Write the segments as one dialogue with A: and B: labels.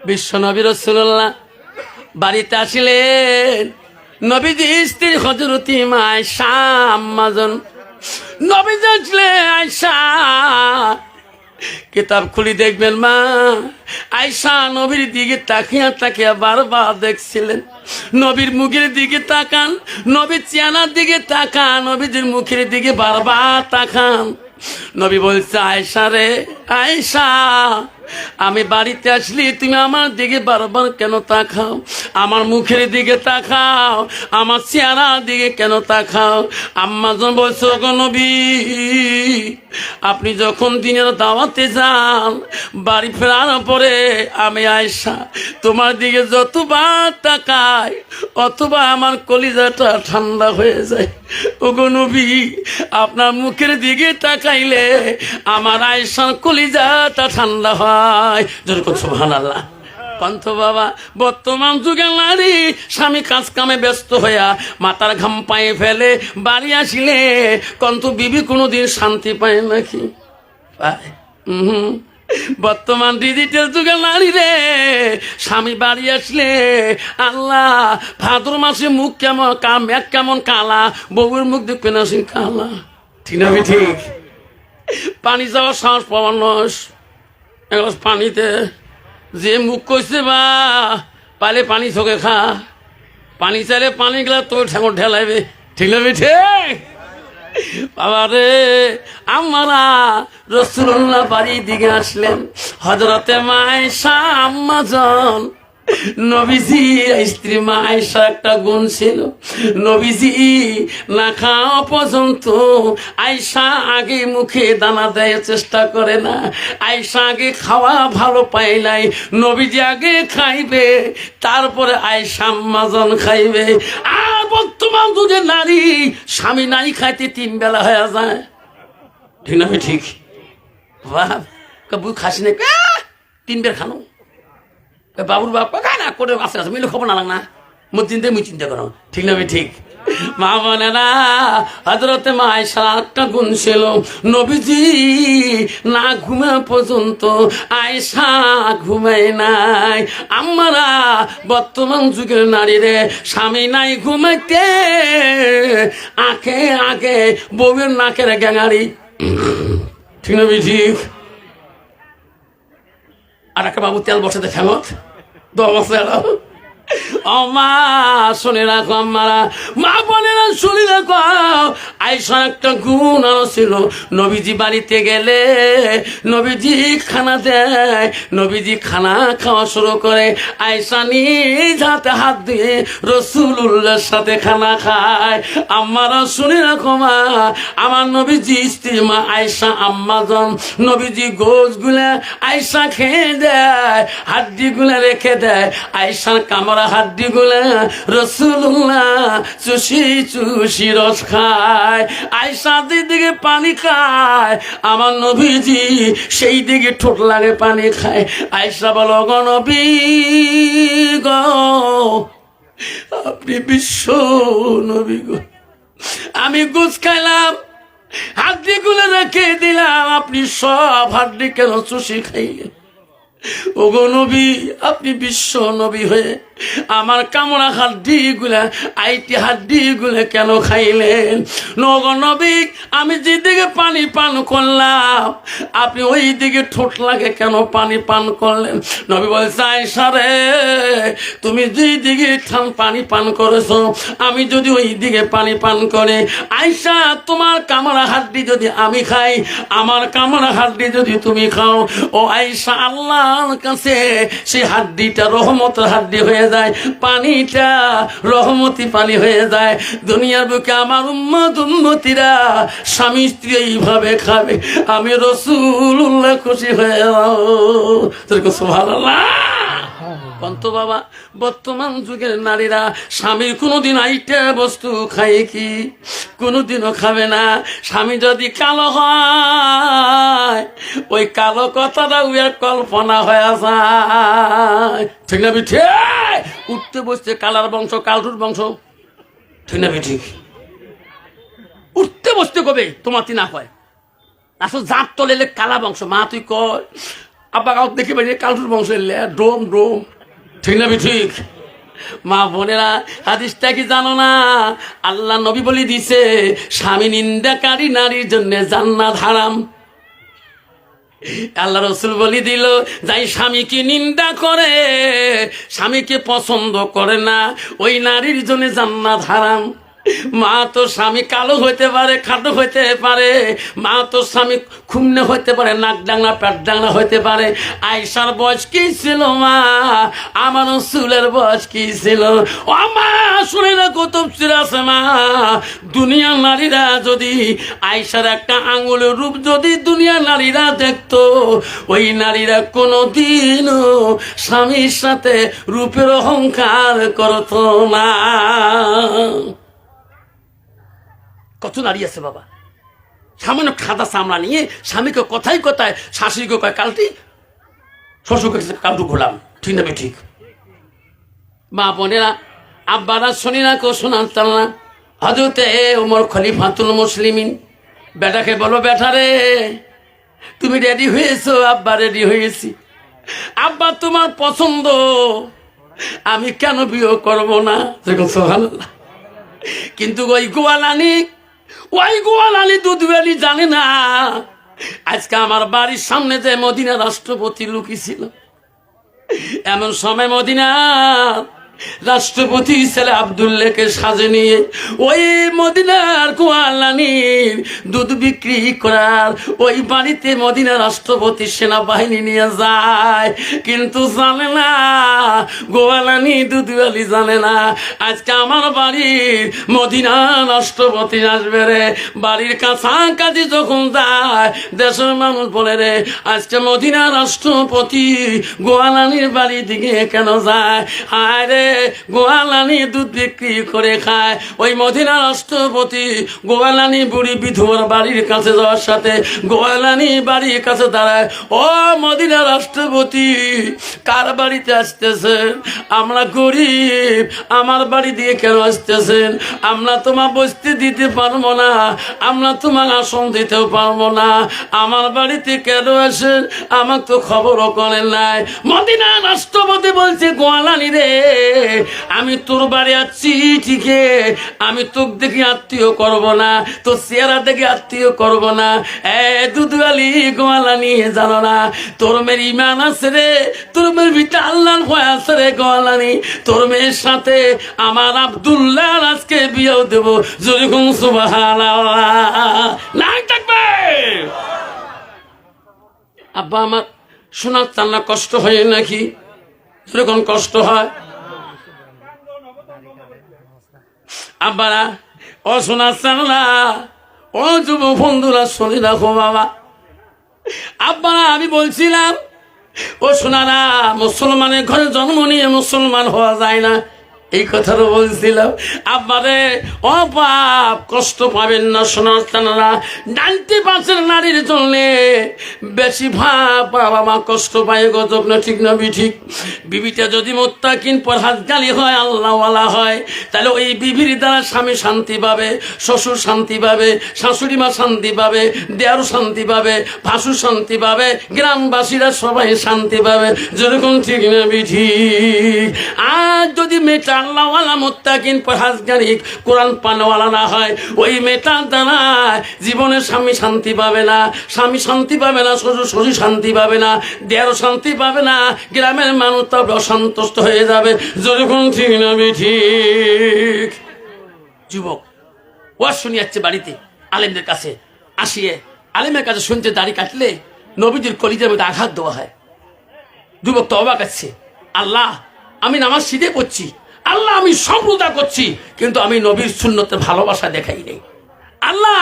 A: বিশ্ব নবী রাসূলুল্লাহ বাড়িতে আসিলেন। নবীজি স্ত্রী হযরত আয়েশা আম্মাজান নবীজি আসলে আয়েশা কিতাব খুলি দেখবেন মা আয়েশা নবীর দিকে তাকিয়া তাকিয়া বারবার দেখছিলেন। নবীর মুখের দিকে তাকান, নবীর চেহারার দিকে তাকান, নবীজির মুখের দিকে বারবার তাকান। নবী বলছে আয়েশা রে আয়েশা, আমি বাড়িতে আসলি তুমি আমার দিকে বারবার কেন তাকাও? আমার মুখের দিকে তাকাও, আমার চেহারার দিকে কেন তাকাও? আম্মা যখন বলছো গো নবী, আপনি যখন দিনের দাওয়াতে যান বাড়ি ফেরার পরে আমি আয়েশা তোমার দিকে যতবার তাকাই অথবা আমার কলিজাটা ঠান্ডা হয়ে যায়। ওগো নবী, আপনার মুখের দিকে তাকাইলে আমার আয়েশার কলিজাটা ঠান্ডা হয়। যেরকম সুবহানাল্লাহ। পান্থ বাবা, বর্তমান যুগের নারী স্বামী কাজ কামে ব্যস্ত হইয়া মাথার ঘাম পায়ে ফেলে বাড়ি আসিলে কন্ত বিবি কোনোদিন শান্তি পায় নাকি? পায়? বর্তমান ডিজিটাল যুগের নারী রে স্বামী বাড়ি আসলে আল্লাহ ভাদ্র মাসে মুখ কেমন মেঘ কেমন কালা, বউয়ের মুখ দেখবে না সে কালা। ঠিক না? ঠিক। পানি যাওয়ার সাহস পাওয়ার নস পানিতে যে মুখ কইছে বা পালে পানি চোখে খা, পানি চাইলে পানি গেলে তোর ঠেঙর ঢেলাইবে। ঠিক না? ঠিক। বাবা রে, আমরা রাসূলুল্লাহ বাড়ির দিকে আসলেন। হযরতে আয়েশা আম্মাজান নবীজি স্ত্রী মা আয়েশা একটা গুণ ছিল, নবীজি না খাওয়া পর্যন্ত আয়েশা আগে মুখে দানা দেয় চেষ্টা করে না। আয়েশা আগে খাওয়া ভালো পায় নাই, নবীজি আগে খাইবে তারপরে আয়েশা আম্মাজান খাইবে। আর বর্তমান যুগের নারী স্বামী নাই খাইতে 3 বেলা হয়ে যায়। ঠিক না? ঠিক। বাপ কবু খাসি না 3 বের খানো, বাবুর বাপ খায় না করে আসে আছে মিলে খবর না লাগ না মুই চিন্তা করো। ঠিক না? ঠিক। মা বোনেরা, হযরতে আয়েশা একটা গুণ ছিল, নবীজি না ঘুমা পর্যন্ত আয়েশা ঘুমায় নাই। আমরা বর্তমান যুগের নারীরে স্বামী নাই ঘুমাইতে আঁকে আঁকে বউয়ের নাকের গ্যাঙারি। ঠিক না? ঠিক। আর একটা বাবু তেল বসাতে ফেমত মা শুনে রাখো, আমারা মা বোনেরা শুনে রাখো। আয়েশা একটা গুণ ছিল, নবীজি বাড়িতে গেলে নবীজি খানা দেয়, নবীজি খানা খাওয়া শুরু করে আয়েশা নিজ হাতে হাত দিয়ে রাসূলুল্লাহর সাথে খানা খায়। আমারা শুনে রাখো মা, আমার নবীজি স্ত্রী মা আয়েশা আম্মাজান নবীজি গোশগুলা আয়েশা খেয়ে দেয়, হাড্ডি গুলা রেখে দেয়। আয়েশার কামরা হাড্ডি গুলা রাসূলুল্লাহ চুষি চুষি রস খায়। আয়েশা দিকে পানি খায়, আমার নবীজি সেই দিকে ঠোঁট লাগে পানি খায়। আয়েশা বলো গো নবী গো, আপনি বিশ্ব নবী গো, আমি গোশ খাইলাম হাড্ডি গুলো রেখে দিলাম, আপনি সব হাড্ডি কেন চুষি খাইলেন? ওগো নবী, আপনি বিশ্ব নবী হয়ে আমার কামড়া হাড্ডি গুলা আইটি হাড্ডি গুলা কেন খাইলেন? ওগো নবী, আমি যেদিকে পানি পান করলাম আপনি ওই দিকে ঠোঁট লাগে কেন পানি পান করলেন? নবী বলছে আয়েশা রে, তুমি যেই দিকে পানি পান করেছো আমি যদি ওই দিকে পানি পান করে, আয়েশা তোমার কামড়া হাড্ডি যদি আমি খাই, আমার কামড়া হাড্ডি যদি তুমি খাও, ও আয়েশা আল্লাহর কাছে সেই হাড্ডিটা রহমতের হাড্ডি হয়ে যায়, পানিটা রহমতি পানি হয়ে যায়। দুনিয়ার বুকে আমার উম্মতিরা স্বামী স্ত্রী এইভাবে খাবে, আমি রাসূলুল্লাহ খুশি হয়ে যাবো। সুবহানাল্লাহ। কন্ত বাবা, বর্তমান যুগের নারীরা স্বামীর কোনোদিন আইটা বস্তু খায় কি? কোনোদিনও খাবে না। স্বামী যদি কালো হয় ওই কালো কথাটা উয়ার কল্পনা হয়ে যায়। ঠিক না? ঠিক। উঠতে বসতে কালার বংশ, কালটুর বংশ। ঠিক না? ঠিক। উঠতে বসতে কবে তোমার তি না কয় আসলে জাত তলে কালা বংশ, মা তুই কয় আব্বা কাউ দেখে বেরিয়ে কালুর বংশের ডোম ডোম, ঠিক না ঠিক? মা বোনেরা, হাদিসটা কি জানো না? আল্লাহ নবী বলে দিছে, স্বামী নিন্দাকারী নারীর জন্য জান্নাত হারাম। আল্লাহ রসুল বলি দিল, যাই স্বামীকে নিন্দা করে, স্বামীকে পছন্দ করে না, ওই নারীর জন্য জান্নাত হারাম। মা তো স্বামী কালো হইতে পারে, খাটো হইতে পারে, মা তো স্বামী খুমনে হইতে পারে, নাক ডাংলা পেট ডাংলা হইতে পারে। আয়েশার বয়স কি ছিল মা? আমার রসুলের বয়স কি ছিল? ও মা শুনে না, কৌতুব আছে মা, দুনিয়ার নারীরা যদি আয়েশার একটা আঙুলের রূপ যদি দুনিয়ার নারীরা দেখতো, ওই নারীরা কোনোদিনও স্বামীর সাথে রূপের অহংকার করতো না। কত নারী আছে বাবা, সামান্য খাদা চামড়া নিয়ে স্বামীকে কথায় কথায়, শাশুড়িকে কয় কালটি, শ্বশুরকে কালটু ঘোলাম, ঠিক না ঠিক? মা বোনেরা, আব্বারা শুনি না, কেউ শোনাতাম না। হযরতে ওমর খলিফাতুল মুসলিমিন বেটাকে বলো, বেটা রে তুমি রেডি হয়েছো? আব্বা রেডি হয়েছি। আব্বা তোমার পছন্দ, আমি কেন বিয়ে করবো না? সুবহানাল্লাহ। কিন্তু ওই গোয়ালানি দুধওয়ালি জানে না, আজকে আমার বাড়ির সামনে যে মদিনা রাষ্ট্রপতি লুকিয়েছিল, এমন সময় মদিনা রাষ্ট্রপতি ছেলে আব্দুল্লাহকে সাজে নিয়ে ওই মদিনার গোয়ালানির দুধ বিক্রি করার ওই বাড়িতে মদিনা রাষ্ট্রপতি সেনাবাহিনী নিয়ে যায়। কিন্তু জানে না, গোয়ালানি দুধওয়ালি জানে না, আজকে আমার বাড়ির মদিনা রাষ্ট্রপতি আসবে রে। বাড়ির কাছাকাছি যখন যায়, দেশের মানুষ বলে রে, আজকে মদিনা রাষ্ট্রপতি গোয়ালানির বাড়ির দিকে কেন যায়? হায় রে, গোয়ালানি দুধ বিক্রি করে খায়। ওই মদিনা রাষ্ট্রপতি গোয়ালানি বুড়ি বিধবার বাড়ির কাছে যাওয়ার সাথে গোয়ালানি বাড়ির কাছে দাঁড়ায়, ও মদিনা রাষ্ট্রপতি, কার বাড়িতে আসতেছেন? আমরা গরিব, আমার বাড়ি দিয়ে কেন আসতেছেন? আমরা তোমার বসতে দিতে পারবো না, আমরা তোমার আসন দিতেও পারবো না, আমার বাড়িতে কেন আসেন? আমার তো খবরও করেন নাই। মদিনা রাষ্ট্রপতি বলছে, গোয়ালানি রে, আমি তোর বাড়ি আছি ঠিকই, আমি তোকে দেখে আত্মীয় করব না, তোর চেহারা দেখে আত্মীয় করব না। দুধওয়ালি গোয়ালানি জানো না, তোর মেয়ের ইমান আছে রে, তোর মেয়ের ভিতরে আল্লাহর ভয় আছে রে গোয়ালানি, তোর মেয়ের সাথে আমার আব্দুল্লাহ আজকে বিয়েও দেব। যেরকম সুবহানাল্লাহ নাই থাকবে। আব্বা আমার শোনার তান্না কষ্ট হয় নাকি? যেরকম কষ্ট হয় আব্বারা, ও শোনার না, ও যুব বন্ধুরা শুনে রাখো বাবা। আব্বারা আমি বলছিলাম, ও শোনারা, মুসলমানের ঘরে জন্ম নিয়ে মুসলমান হওয়া যায় না, এই কথাটা বলছিলাম। আব্বারে, ও বাপ কষ্ট পাবেন না, শোনার তানারা 90% নারীর জন্য বেশি বাবা মা কষ্ট পায়, গজব না, ঠিক না ঠিক? বিবিটা যদি মুত্তাকিন পরহেজগারী হয়, আল্লাহওয়ালা হয়, তাহলে ওই বিবির দ্বারা স্বামী শান্তি পাবে, শ্বশুর শান্তি পাবে, শাশুড়ি মা শান্তি পাবে, দেয়ারও শান্তি পাবে, ভাসুর শান্তি পাবে, গ্রামবাসীরা সবাই শান্তি পাবে। যেরকম ঠিক না ঠিক? আর যদি মেয়েটা আল্লাহওয়ালা মুত্তাকিন পরহেজগারী কোরআন পানওয়ালা না হয়, ওই মেয়েটার দ্বারা জীবনে স্বামী শান্তি পাবে না, স্বামী শান্তি পাবে না, শ্বশুর শান্তি পাবে না, দেয়ারও শান্তি পাবে না, গ্রামের মানুষ তো অসন্তুষ্ট হয়ে যাবে। যেরকম ঠিক না ঠিক? যুবক ওয়াজ শুনি যাচ্ছে বাড়িতে, আলেমদের কাছে আসিয়ে আলেমের কাছে শুনতে দাড়ি কাটলে নবীজির কলিজার মধ্যে আঘাত দেওয়া হয়। যুবক তো অবাক আছে, আল্লাহ আমি নামাজ শিখে পড়ছি, আল্লাহ আমি সব রোজা করছি, কিন্তু আমি নবীর সুন্নতের ভালোবাসা দেখাই নেই। আল্লাহ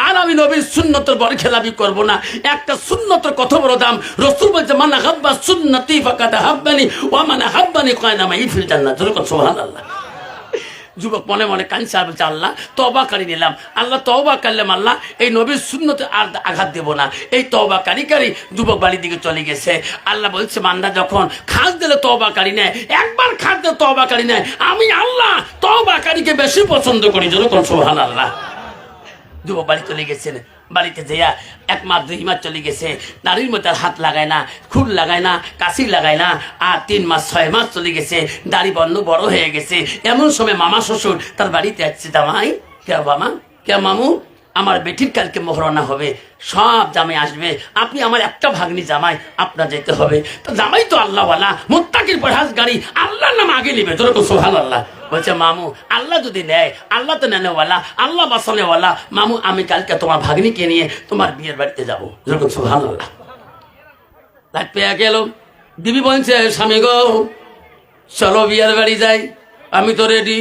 A: আর আমি নবীর সুন্নতের বড় খেলাপি করবো না। একটা সুন্নতের কত বড় দাম। রাসূল বলছে, মান হাব্বা সুন্নতি ফাকাদ হাব্বানি ওয়া মান হাব্বানি কানা মাই ফিল জান্নাত। সুবহানাল্লাহ। যুবক মনে মনে কাঁদছে আর বলছে, আল্লাহ তওবাকারী নিলাম, আল্লাহ তওবা করলাম, আল্লাহ এই নবীর সুন্নতে আর আঘাত দেব না। এই তওবাকারী যুবক বাড়ির দিকে চলে গেছে। আল্লাহ বলছে, বান্দা যখন খাস দিলে তওবাকারী নেয়, একবার খাস দিলে তওবাকারী নেয়, আমি আল্লাহ তওবাকারীকে বেশি পছন্দ করি। যেরকম সুবহানাল্লাহ। যুবক বাড়ি চলে গেছেন, বাড়িতে যেয়া 1 মাস 2 মাস চলে গেছে, নারীর মধ্যে আর হাত লাগায় না, খুর লাগায় না, কাশি লাগায় না। আর 3 মাস 6 মাস চলে গেছে, দাড়ি বন্ধ বড় হয়ে গেছে। এমন সময় মামা শ্বশুর তার বাড়িতে আসছে, জামাই কে বাবা কে মামু, আমার বেটির কালকে মোহরনা হবে, সব জামাই আসবে, আপনি আমার একটা ভাগ্নি জামাই, আপনার যেতে হবে। তো জামাই তো আল্লাহওয়ালা, মুত্তাকির পরহেজগারি, আল্লাহর নাম আগে নিবে, তোর তো সুবহানাল্লাহ। বলছে মামু আল্লাহ যদি নেয়, আল্লাহ তো নেনেওয়ালা, আল্লাহ বাঁচানেওয়ালা, মামু আমি কালকে তোমার ভাগ্নিকে নিয়ে তোমার বিয়ের বাড়িতে যাবো, যেরকম সুবহানাল্লাহ। রাত পেয়ে গেল, বিবি বলছে স্বামী গো চলো বিয়ের বাড়ি যাই। আমি তো রেডি।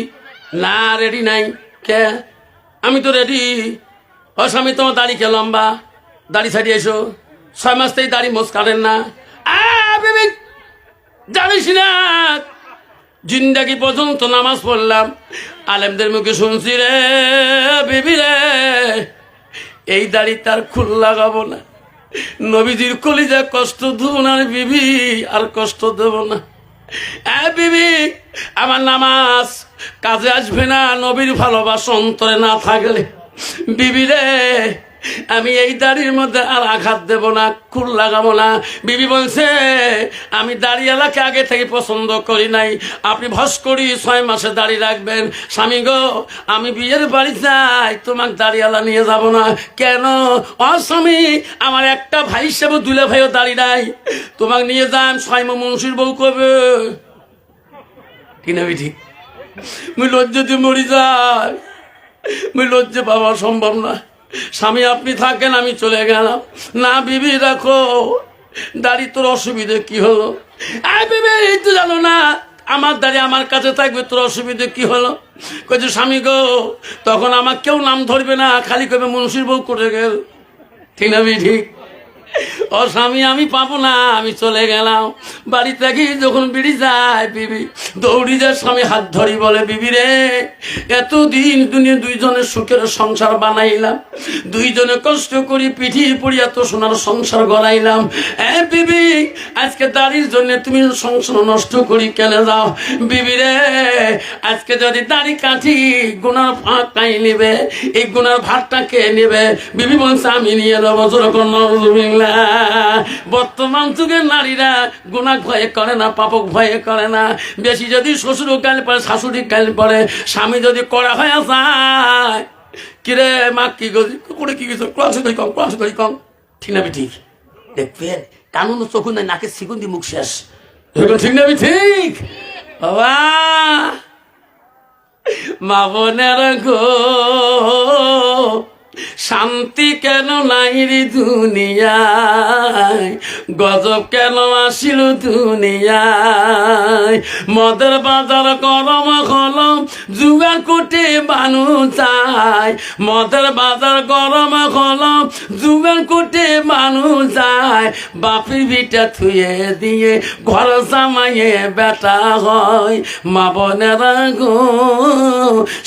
A: না রেডি নাই। কে? আমি তো রেডি। ও স্বামী তোমার দাড়ি কে লম্বা, দাড়ি ছাড়িয়ে এসো, 6 মাস থেকে দাড়ি মোজ কাটেন না। বেবি জানিস না, জিন্দাগি পর্যন্ত নামাজ পড়লাম, আলেমদের মুখে শুনছি রে বেবি রে, এই দাড়ি তার খুল লাগাবো না, নবীজির কলিজা কষ্ট দেব না বিবি, আর কষ্ট দেব না। বিবি আমার নামাজ কাজে আসবে না, নবীর ভালোবাসা অন্তরে না থাকলে। বিবি রে আমি এই দাড়ির মধ্যে আর আঘাত দেব না, খুর লাগাবো না। বিবি বলছে আমি দাড়িওয়ালাকে আগে থেকে পছন্দ করি নাই, আপনি ভস করি 6 মাসে দাড়ি রাখবেন। স্বামী গো আমি বিয়ের বাড়ি যাই, তোমাকে দাড়িওয়ালা নিয়ে যাব না। কেন? ও স্বামী আমার একটা ভাই হিসেবে দুলে ভাইও দাড়ি নাই, তোমাকে নিয়ে যান 6 মাস মুন্সির বউ কবে কিনা বিধি, মুই লজ্জাতে মরি যাই, মুই লজ্জা পাওয়া সম্ভব না। স্বামী আপনি থাকেন, আমি চলে গেলাম। না বিবি রাখো, দাড়ি তোর অসুবিধে কি হলো? বিবি এই তো জানো না আমার দাড়ি আমার কাছে থাকবে, তোর অসুবিধে কি হলো? কইছে স্বামী গো তখন আমার কেউ নাম ধরবে না, খালি কবে মুন্সির বউ করে গেল। ঠিক না ঠিক? ও স্বামী আমি পাবো না, আমি চলে গেলাম। বাড়ি থেকে যখন বেরিয়ে যায় বিবি দৌড়ি যায়, স্বামী হাত ধরি বলে বিবি রে এতদিন দুনিয়া দুইজনের সুখের সংসার বানাইলাম, দুইজনে কষ্ট করি পিঠিয়ে পড়ি এত সোনার সংসার গড়াইলাম, বিবি আজকে দাড়ির জন্য তুমি সংসার নষ্ট করি কেন যাও? বিবি রে আজকে যদি দাড়ি কাটি গুনার ফাঁক কাই নেবে, এই গুনার ভাতটা কে নেবে? বিবি বলছে আমি নিয়ে দেবো। যেরকম বর্তমান যুগের নারীরা গুনাহ ভয়ে করে না, পাপক ভয়ে করে না। বেশি যদি শ্বশুর কাল পরে, শাশুড়ি কাল পরে, স্বামী যদি করা হয়ে যায়, কিরে মা কি করে কি গেছো, ক্লাস কম ঠিক না ঠিক? দেখবেন কানুন চোখু নাই, নাকে সিগুন্দি মুখ শেষ। ঠিক না ঠিক? বাবা মা বোনের গো শান্তি কেন নাই রে দুনিয়ায়, গজব কেন আসিল দুনিয়ায়, মদের বাজার গরম হলো জুয়া কোটে বানু যায়, মদের বাজার গরম হলো জুয়া কোটে বানু যায়, বাপের বিটা থুয়ে দিয়ে ঘর জামাইয়ে বেটা হয়। মা বোনেরা গো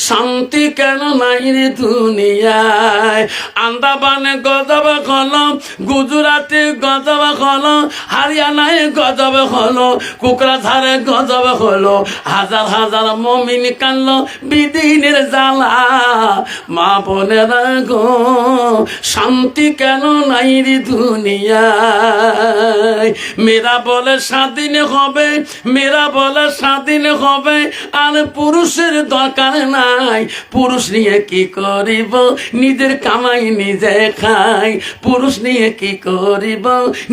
A: শান্তি কেন নাই রে দুনিয়ায়, আন্দামানে গজব হলো, গুজরাটে গজব হলো, হারিয়ানায় গজব হলো, কোকরাঝাড়ে গজব হলো, হাজার হাজার মুমিন কানলো বিদিনের জ্বালা। মা বোনেরা গো শান্তি কেন নাই রে দুনিয়ায়, মেয়েরা বলে স্বাধীন হবে, মেয়েরা বলে স্বাধীন হবে, আর পুরুষের দরকার নাই, পুরুষ নিয়ে কি করিব নিজের কামাই নিজে খাই, পুরুষ নিয়ে কি করিব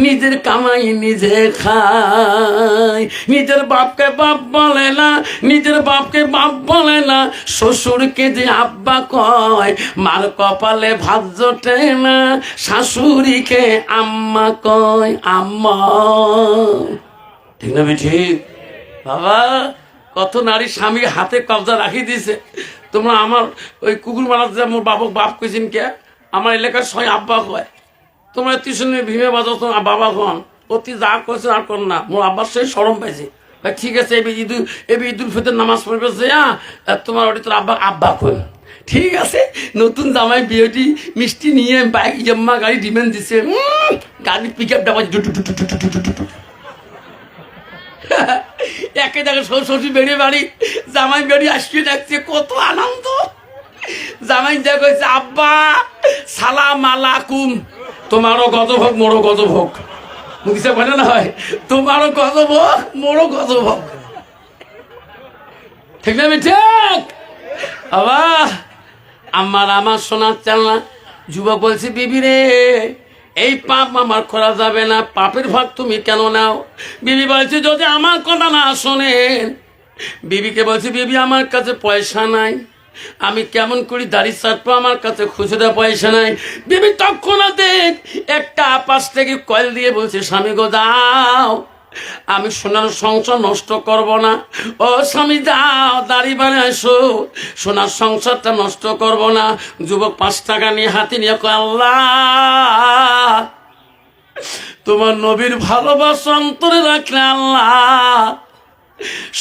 A: নিজের কামাই নিজে খাই। নিজের বাপকে বাপ বলে না, নিজের বাপকে বাপ বলে না, শ্বশুরকে যে আব্বা কয়, মার কপালে ভাত জোটে না, শাশুড়িকে আম্মা কয় আম্মা। ঠিক না ঠিক? বাবা কত নারী স্বামী হাতে কবজা রাখি দিছে। তোমরা আমার ওই কুকুর মারাতে মোর বাবক বাপ কইছেন কে, আমার এলাকার সবাই আব্বা কয়, তোমরা টিউশনে ভীমে বাজাও তো বাবা কন, অতি যা করছে আর কর না। মোর আব্বার সেই সরম পাইছে, ঠিক আছে এবি ঈদুল ফিতর নামাজ পড়বে যে তোমার ওটি তোর আব্বা আব্বা কই। ঠিক আছে নতুন জামাই বিয়েটি মিষ্টি নিয়ে বাইক জম্মা গাড়ি ডিমেন্ড দিছে, গাড়ি পিক আপ ডাবা একে দেখে শ্বশুর বেরিয়ে বাড়ি, জামাই বেরিয়ে আসছে, দেখছে কত আনন্দ। জামাই দেখছে আব্বা সালাম আলাকুম, তোমারও গজভোগ মোরও গজভোগ। মুখে বলে না হয়, তোমারও গজভোগ মোরও গজভোগ। ঠিক না ঠিক? আবার আমার শোনার চাল না। যুবক বলছে, বিবি রে, এই পাপ আমার করা যাবে না, পাপের ভাগ তুমি কেন নাও? বিবি বলছে, যদি আমার কথা না শোনেন। বিবিকে বলছে, বিবি আমার কাছে পয়সা নাই, আমি কেমন করি দাড়ি চাটবো, আমার কাছে খুচরা পয়সা নাই। বিবি তৎক্ষণাৎ একটা পাশ থেকে কয়েল দিয়ে বলছে, স্বামী গো যাও, আমি সোনার সংসার নষ্ট করব না। ও স্বামী যাও, দাড়ি বানিয়ে আসো, সোনার সংসারটা নষ্ট করব না। যুবক 5 টাকা নিয়ে হাতে নিয়ে কয়, আল্লাহ তোমার নবীর ভালোবাসা অন্তরে রাখলে আল্লাহ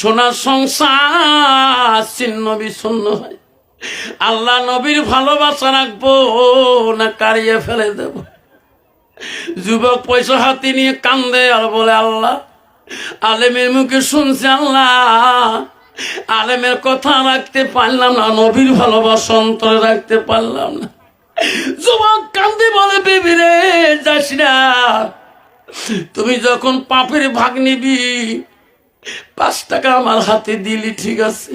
A: সোনার সংসার ছিন্ন বিচ্ছিন্ন হয়। আল্লাহ নবীর ভালোবাসা রাখবো না কারিয়ে ফেলে দেব? যুবক পয়সা হাতে নিয়ে কান্দে আর বলে, আল্লাহ আলেমের মুখে শুনছে, আল্লাহ আলেমের কথা রাখতে পারলাম না, নবীর ভালোবাসা অন্তরে রাখতে পারলাম না। যুবক কান্দে বলে, বিবি রে যাস না, তুমি যখন পাপের ভাগ নিবি 5 টাকা আমার হাতে দিলি, ঠিক আছে।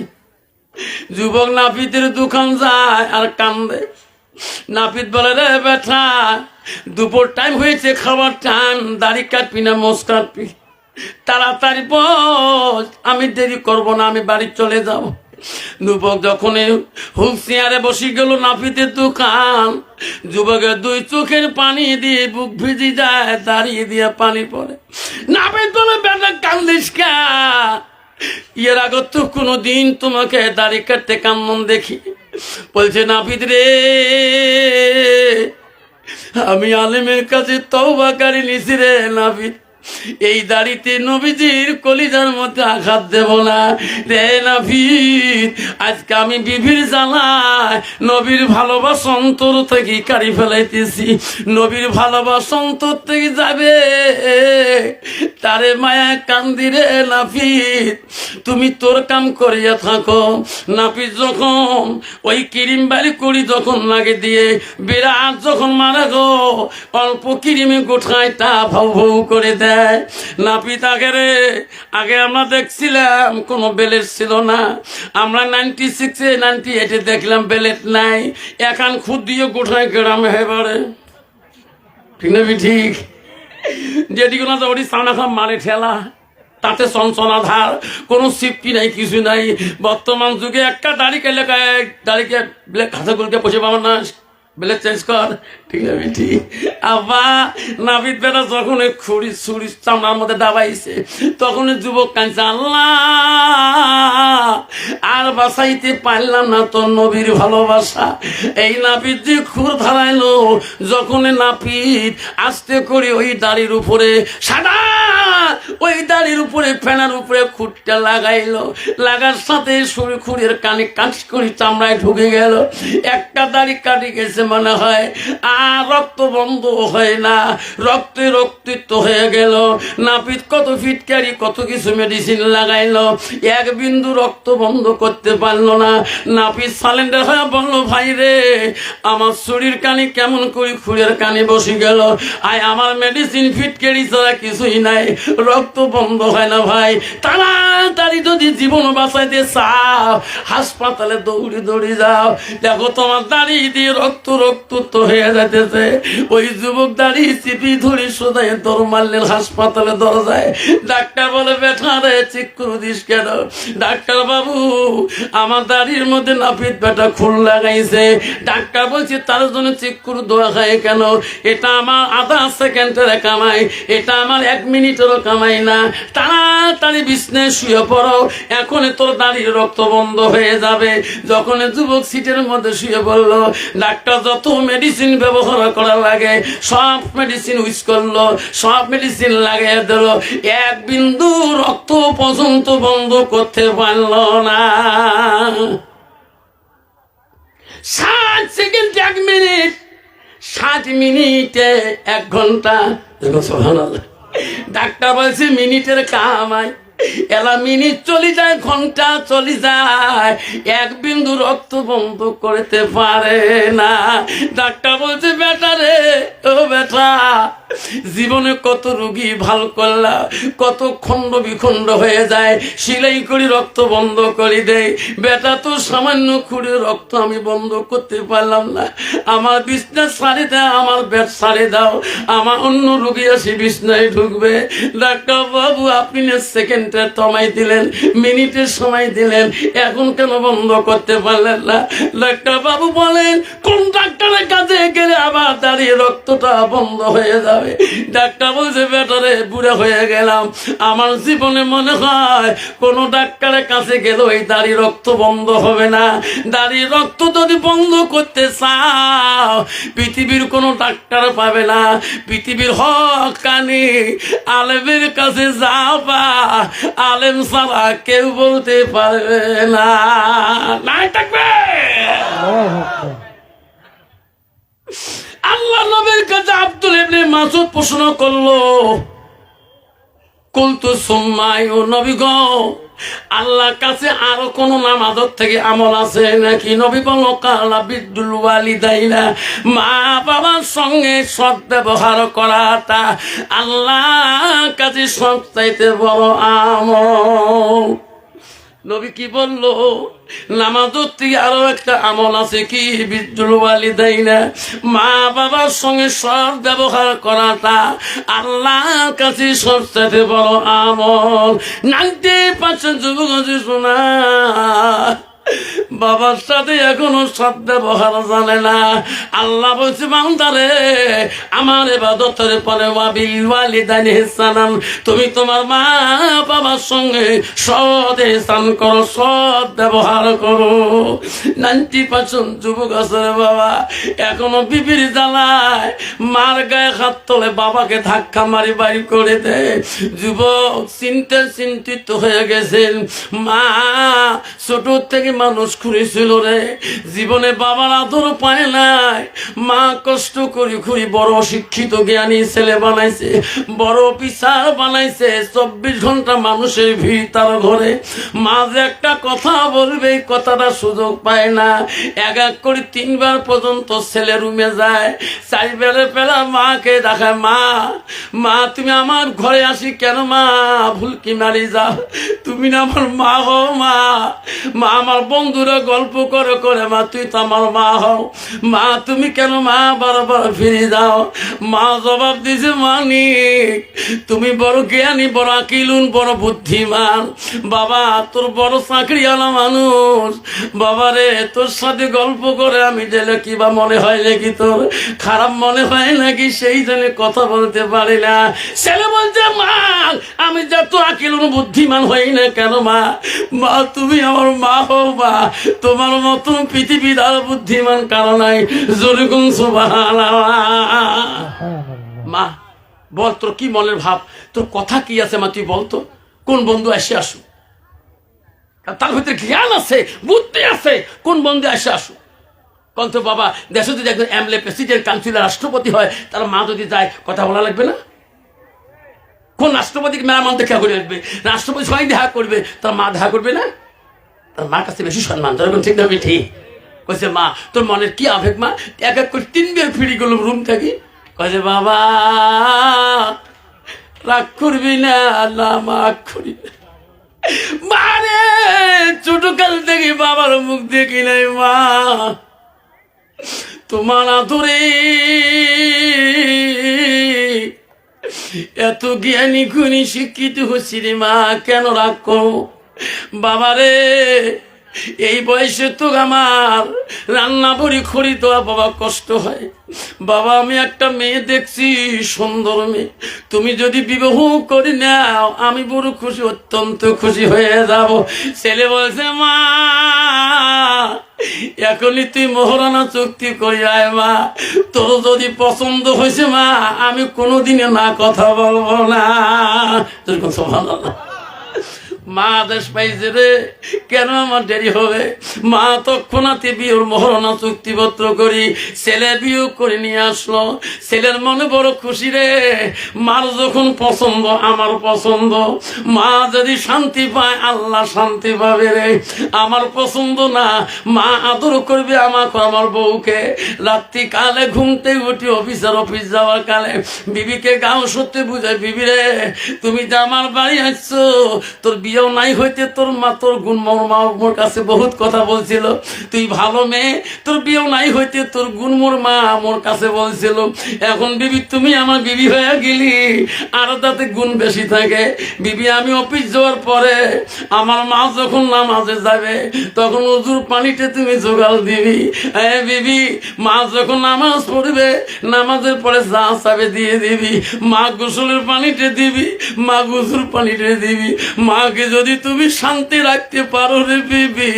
A: যুবক নাপিতের দোকান যায় আর কান্দে। নাপিত বলে, রে বেটা, দুপুর টাইম হয়েছে, খাবার টাইম, দাড়ি কাটবি না মোষ কাটবি? তাড়াতাড়ি বস, আমি দেরি করব না, আমি বাড়ি চলে যাব। যুবক যখন হুক চেয়ারে বসে গেল নাপিতের দোকান, যুবকের 2 চোখের পানি দিয়ে বুক ভিজি যায়, দাঁড়িয়ে দিয়ে পানি পড়ে। নাপিত বলে, বেটা কান্দিস কা? এর আগে তো কোনোদিন তোমাকে দাড়ি কাটতে কান্দন দেখি। বলছে, নাপিত রে, আমি আলেমের কাছে তওবাকারী নিছি রে নাপিত, এই দাড়িতে নবীজির কলিজার মধ্যে আঘাত দেব না রে নাপিত। আজকে আমি বিবির জ্বালায় নবীর ভালোবাসা অন্তর থেকে কাড়ি ফেলাইতেছি। নবীর ভালোবাসা অন্তর থেকে যাবে, তারে মায়া কান্দি রে নাপিত, তুমি তোর কাম করিয়া থাকো। নাপিত যখন ওই কিরিম বাড়ি করি যখন লাগে দিয়ে বিরাট যখন মারা গো, অল্প কিরিমে গোঠায়টা ভাউ ভাউ করে দেয়। নাপিত আগে আমরা দেখছিলাম কোনো বেলেট ছিল না, আমরা 96-এ 98-এ দেখলাম বেলেট নাই, এখন খুদ দিয়ে গোঠায় গ্রামে হেবারে। ঠিক না ঠিক? যেটিকে না ওটি সামনা খাম মারে ঠেলা, তাতে সনসনা ধার, কোনো সিপি নাই, কিছু নাই। বর্তমান যুগে একটা দাড়ি কেলে দাড়িকে ব্লেক হাতে বসে পাবো না, বেলে চেঞ্জ কর। ঠিক আছে ঠিক? আবা নাপিত বেটা যখন খুঁড়ি ছুরি চামড়ার মধ্যে দাবাইছে, তখন যুবক কাঁদছে, আল্লাহ আর বাঁচাইতে পারলাম না তোর নবীর ভালোবাসা। এই নাপিত যে খুর ধারাইলো, যখন নাপিত আস্তে করে ওই দাড়ির উপরে সাদা ওই দাড়ির উপরে ফেনার উপরে খুঁটটা লাগাইলো, লাগার সাথে খুঁড়ের কানে কাঁচ করে চামড়ায় ঢুকে গেল। একটা দাড়ি কাটি গেছে মনে হয়, আর রক্ত বন্ধ হয় না, রক্তে রক্তিত হয়ে গেল। নাপিত কত ফিটকারি কত কিছু মেডিসিন লাগাইলো, 1 বিন্দু রক্ত বন্ধ করতে পারলো না। নাপিত সালেন্ডার হয়ে বললো, ভাই রে, আমার শরীর কানে কেমন করে খুঁড়ের কানে বসে গেল, আয় আমার মেডিসিন ফিটকারি ছাড়া কিছুই নাই, রক্ত বন্ধ হয় না ভাই। তাড়াতাড়ি যদি জীবন বাঁচাইতে চাও, হাসপাতালে দৌড়ে দৌড়ে যাও, দেখো তোমার দাড়ি দিয়ে রক্ত রক্ত হয়ে যাইতেছে। ওই যুবক দাড়ি চিপি ধরে সোজাই দৌড় মারলেন হাসপাতালে দরজায়। ডাক্তার বলে, বেটা রে, চেক করে দিস কেন? ডাক্তার বাবু, আমার দাড়ির মধ্যে নাপিত বেটা খুল লাগাইছে। ডাক্তার বলছে, তার জন্য চেক করে দোয়া খায় কেন? এটা আমার আধা সেকেন্ডের কামাই, এটা আমার 1 মিনিটেরও কামাই না। তাড়াতাড়ি বিছনায় শুয়ে পড়ো, এখন তোর দাড়ির রক্ত বন্ধ হয়ে যাবে। যখন যুবক সিটের মধ্যে শুয়ে পড়লো, ডাক্তার যত মেডিসিন ব্যবহার করা লাগে সব মেডিসিন ইউজ করলো, সব মেডিসিন লাগিয়ে দিল, 1 বিন্দু রক্ত পর্যন্ত বন্ধ করতে পারল না। 60 সেকেন্ড 1 মিনিট, 60 মিনিটে 1 ঘন্টা। সুবহানাল্লাহ। ডাক্তার বলছে মিনিটের কামাই, এলা মিনিট চলে যায়, ঘন্টা চলে যায়, এক বিন্দু রক্ত বন্ধ করতে পারে না। ডাক্তার বলছে, বেটা রে, ও বেটা, জীবনে কত রুগী ভালো করলা, কত খণ্ড বিখণ্ড হয়ে যায়, সিলাই করে রক্ত বন্ধ করে দেয়। বেটা, তো সামান্য খুঁড়ে রক্ত আমি বন্ধ করতে পারলাম না। আমার বিছনা ছাড়ে দাও, আমার বেড ছাড়ে দাও, আমার অন্য রুগী আসি বিছনায় ঢুকবে। ডাক্তার বাবু, আপনি সেকেন্ডের সময় দিলেন, মিনিটের সময় দিলেন, এখন কেন বন্ধ করতে পারলেন না? ডাক্তার বাবু বলেন, কোন ডাক্তারের কাছে গেলে আবার দাঁড়িয়ে রক্তটা বন্ধ হয়ে যাবে? ডাক্তার বলছে, বেটারে, বুড়া হয়ে গেলাম, আমার জীবনে মনে হয় কোন ডাক্তারের কাছে গেলেও এই দাঁড়িয়ে রক্ত বন্ধ হবে না। দাঁড়িয়ে রক্ত যদি বন্ধ করতে চাও, পৃথিবীর কোনো ডাক্তার পাবে না, পৃথিবীর হক্কানি আলেমের কাছে যাবা, আলেম ছাড়া কেউ বলতে পারবে না। নাই থাকবে। আল্লাহ নবীর কাছে আব্দুল ইবনে মাসউদ প্রশ্ন করলো, কুলতু সুম্মাই, ও নবী গো, আল্লাহর কাছে আরো কোন নামাজত থেকে আমল আছে নাকি? নবী বলল, কালা বিদ্দুল ওয়ালিদাইনা, মা বাবার সঙ্গে সৎ ব্যবহার করাটা আল্লাহর কাছে সবচাইতে বড় আমল। নবী কি বললো? নামাজের থেকে আরো একটা আমল আছে, কি? বিদ্দুল ওয়ালিদাইনা, মা বাবার সঙ্গে সৎ ব্যবহার করাটা আল্লাহর কাছে সবচেয়ে বড় আমল। 90% যুবক আছে শোনা, বাবার সাথে এখনো সৎ ব্যবহার জানে না। আল্লাহ বলছে, বান্দারে, আমার ইবাদতের পরে ওয়াবিল ওয়ালিদাইনি ইহসানান, তুমি তোমার মা বাবার সঙ্গে সৎ ইহসান করো, সৎ ব্যবহার করো। 90% যুবক আছে রে বাবা, এখনো বিবির জ্বালায় মার গায়ে হাত তোলে, বাবাকে ধাক্কা মারি বাড়ি করে দেয়। যুবক চিন্তিত হয়ে গেছেন। মা ছোট থেকে মানুষ করেছিল রে, জীবনে বাবার আদর পায় নাই। মা কষ্ট করি খুঁড়ি বড় শিক্ষিত জ্ঞানী ছেলে বানাইছে, বড় অফিসার বানাইছে। 24 ঘন্টা মানুষের ভিড় তার ঘরে। মা যে একটা কথা বলবে, এই কথাটা সুযোগ পায় না। এক এক করে 3 বার পর্যন্ত ছেলে রুমে যায়, 4 বেলা পেলা মাকে দেখায়, মা তুমি আমার ঘরে আসি কেন? মা ভুলকি মারি যাও, তুমি না আমার মা হও। মা আমার বন্ধুরা গল্প করে করে, মা তুই তো আমার মা হও, মা তুমি কেন মা বারবার ফিরে যাও? মা জবাব দিছে, মানিক, তুমি বড় জ্ঞানী, বড় আকিলুন, বড় বুদ্ধিমান, বাবা তোর বড় চাকরিওয়ালা মানুষ, বাবারে তোর সাথে গল্প করে আমি জেলে কিবা মনে হয় নাকি, তোর খারাপ মনে হয় নাকি, সেই জন্য কথা বলতে পারি না। ছেলে বলছে, মা আমি যত আকিলুন বুদ্ধিমান হই না কেন, মা তুমি আমার মা হও। মা তোমার মতন পৃথিবীর আর বুদ্ধিমান কারণ নাই। যেরকম সুবহানাল্লাহ। মা বল, তোর কি মনের ভাব, তোর কথা কি আছে? মা তুই বলতো, কোন বন্ধু এসে আসু, তার ভিতরে জ্ঞান আছে, বুদ্ধি আছে, কোন বন্ধু এসে আসু। কন্ত বাবা, দেশে যদি একজন এমএলএ, প্রেসিডেন্ট, কাউন্সিলর, রাষ্ট্রপতি হয়, তার মা যদি যায়, কথা বলা লাগবে না? কোন রাষ্ট্রপতিকে মেহমান দেখা করে আসবে? রাষ্ট্রপতি সবাই দেখা করবে, তার মা দেখা করবে না? তার মার কাছে বেশি সম্মান। তখন ঠিক না? ঠিক কইছে, মা তোর মনের কি আবেগ? মা এক এক করে 3 বার ফিরে গেল রুম থেকে। কয়েছে, বাবা রাগ করবি না, না মা রাগ করি না। মারে ছোট কাল থেকে বাবার মুখ দেখি নাই, মা তোমার আদরে এত জ্ঞানী গুণী শিক্ষিত হচ্ছি রে, মা কেন রাগ করো? বাবারে এই বয়সে তো আমার রান্না বড়ি খড়ি দেওয়া বাবা কষ্ট হয়। বাবা আমি একটা মেয়ে দেখছি, সুন্দর মেয়ে, তুমি যদি বিবাহ করে নাও আমি বড় খুশি, অত্যন্ত খুশি হয়ে যাব। ছেলে বলছে, মা এখনই তুই মোহরানা চুক্তি করি আয়, মা তোর যদি পছন্দ হয়েছে মা আমি কোনোদিনে না কথা বলবো না। সুবহানাল্লাহ। মা আদেশ পাইছে রে, কেন আমার দেরি হবে? মা তৎক্ষণাৎ বিয়ের মহরণা চুক্তিপত্র করি ছেলে বিয়ে করে নিয়ে আসলো। ছেলের মনে বড় খুশি রে, মার যখন পছন্দ আমার পছন্দ, মা যদি শান্তি পায় আল্লাহ শান্তি পাবে রে। আমার পছন্দ না, মা আদর করবে আমাকে আমার বউকে। রাত্রি কালে ঘুমতে উঠি অফিস যাওয়ার কালে বিবিকে গাও সত্যি বুঝায়, বিবি রে তুমি যে আমার বাড়ি আসছো, তোর বিয়েও নাই হইতে তোর মা তোর গুণ মোর কাছে বহুত কথা বলছিল, তুই ভালো মেয়ে, তোর বিয়েও নাই হইতে তোর গুণ মোর মা মোর কাছে বলছিল। এখন বিবি তুমি আমার বিবি হয়ে গেলি, আরো তাতে গুণ বেশি থাকে। বিবি আমি অফিস যাওয়ার পরে আমার মা যখন নামাজে যাবে তখন উজুর পানিতে তুমি জোগাল দিবি। বিবি মা যখন নামাজ পড়বে নামাজের পরে যা চাবে দিয়ে দিবি। মা গোসলের পানিতে দিবি, মা গোসল পানিতে দিবি। মাকে যদি তুমি শান্তি রাখতে পারো রে বিবি,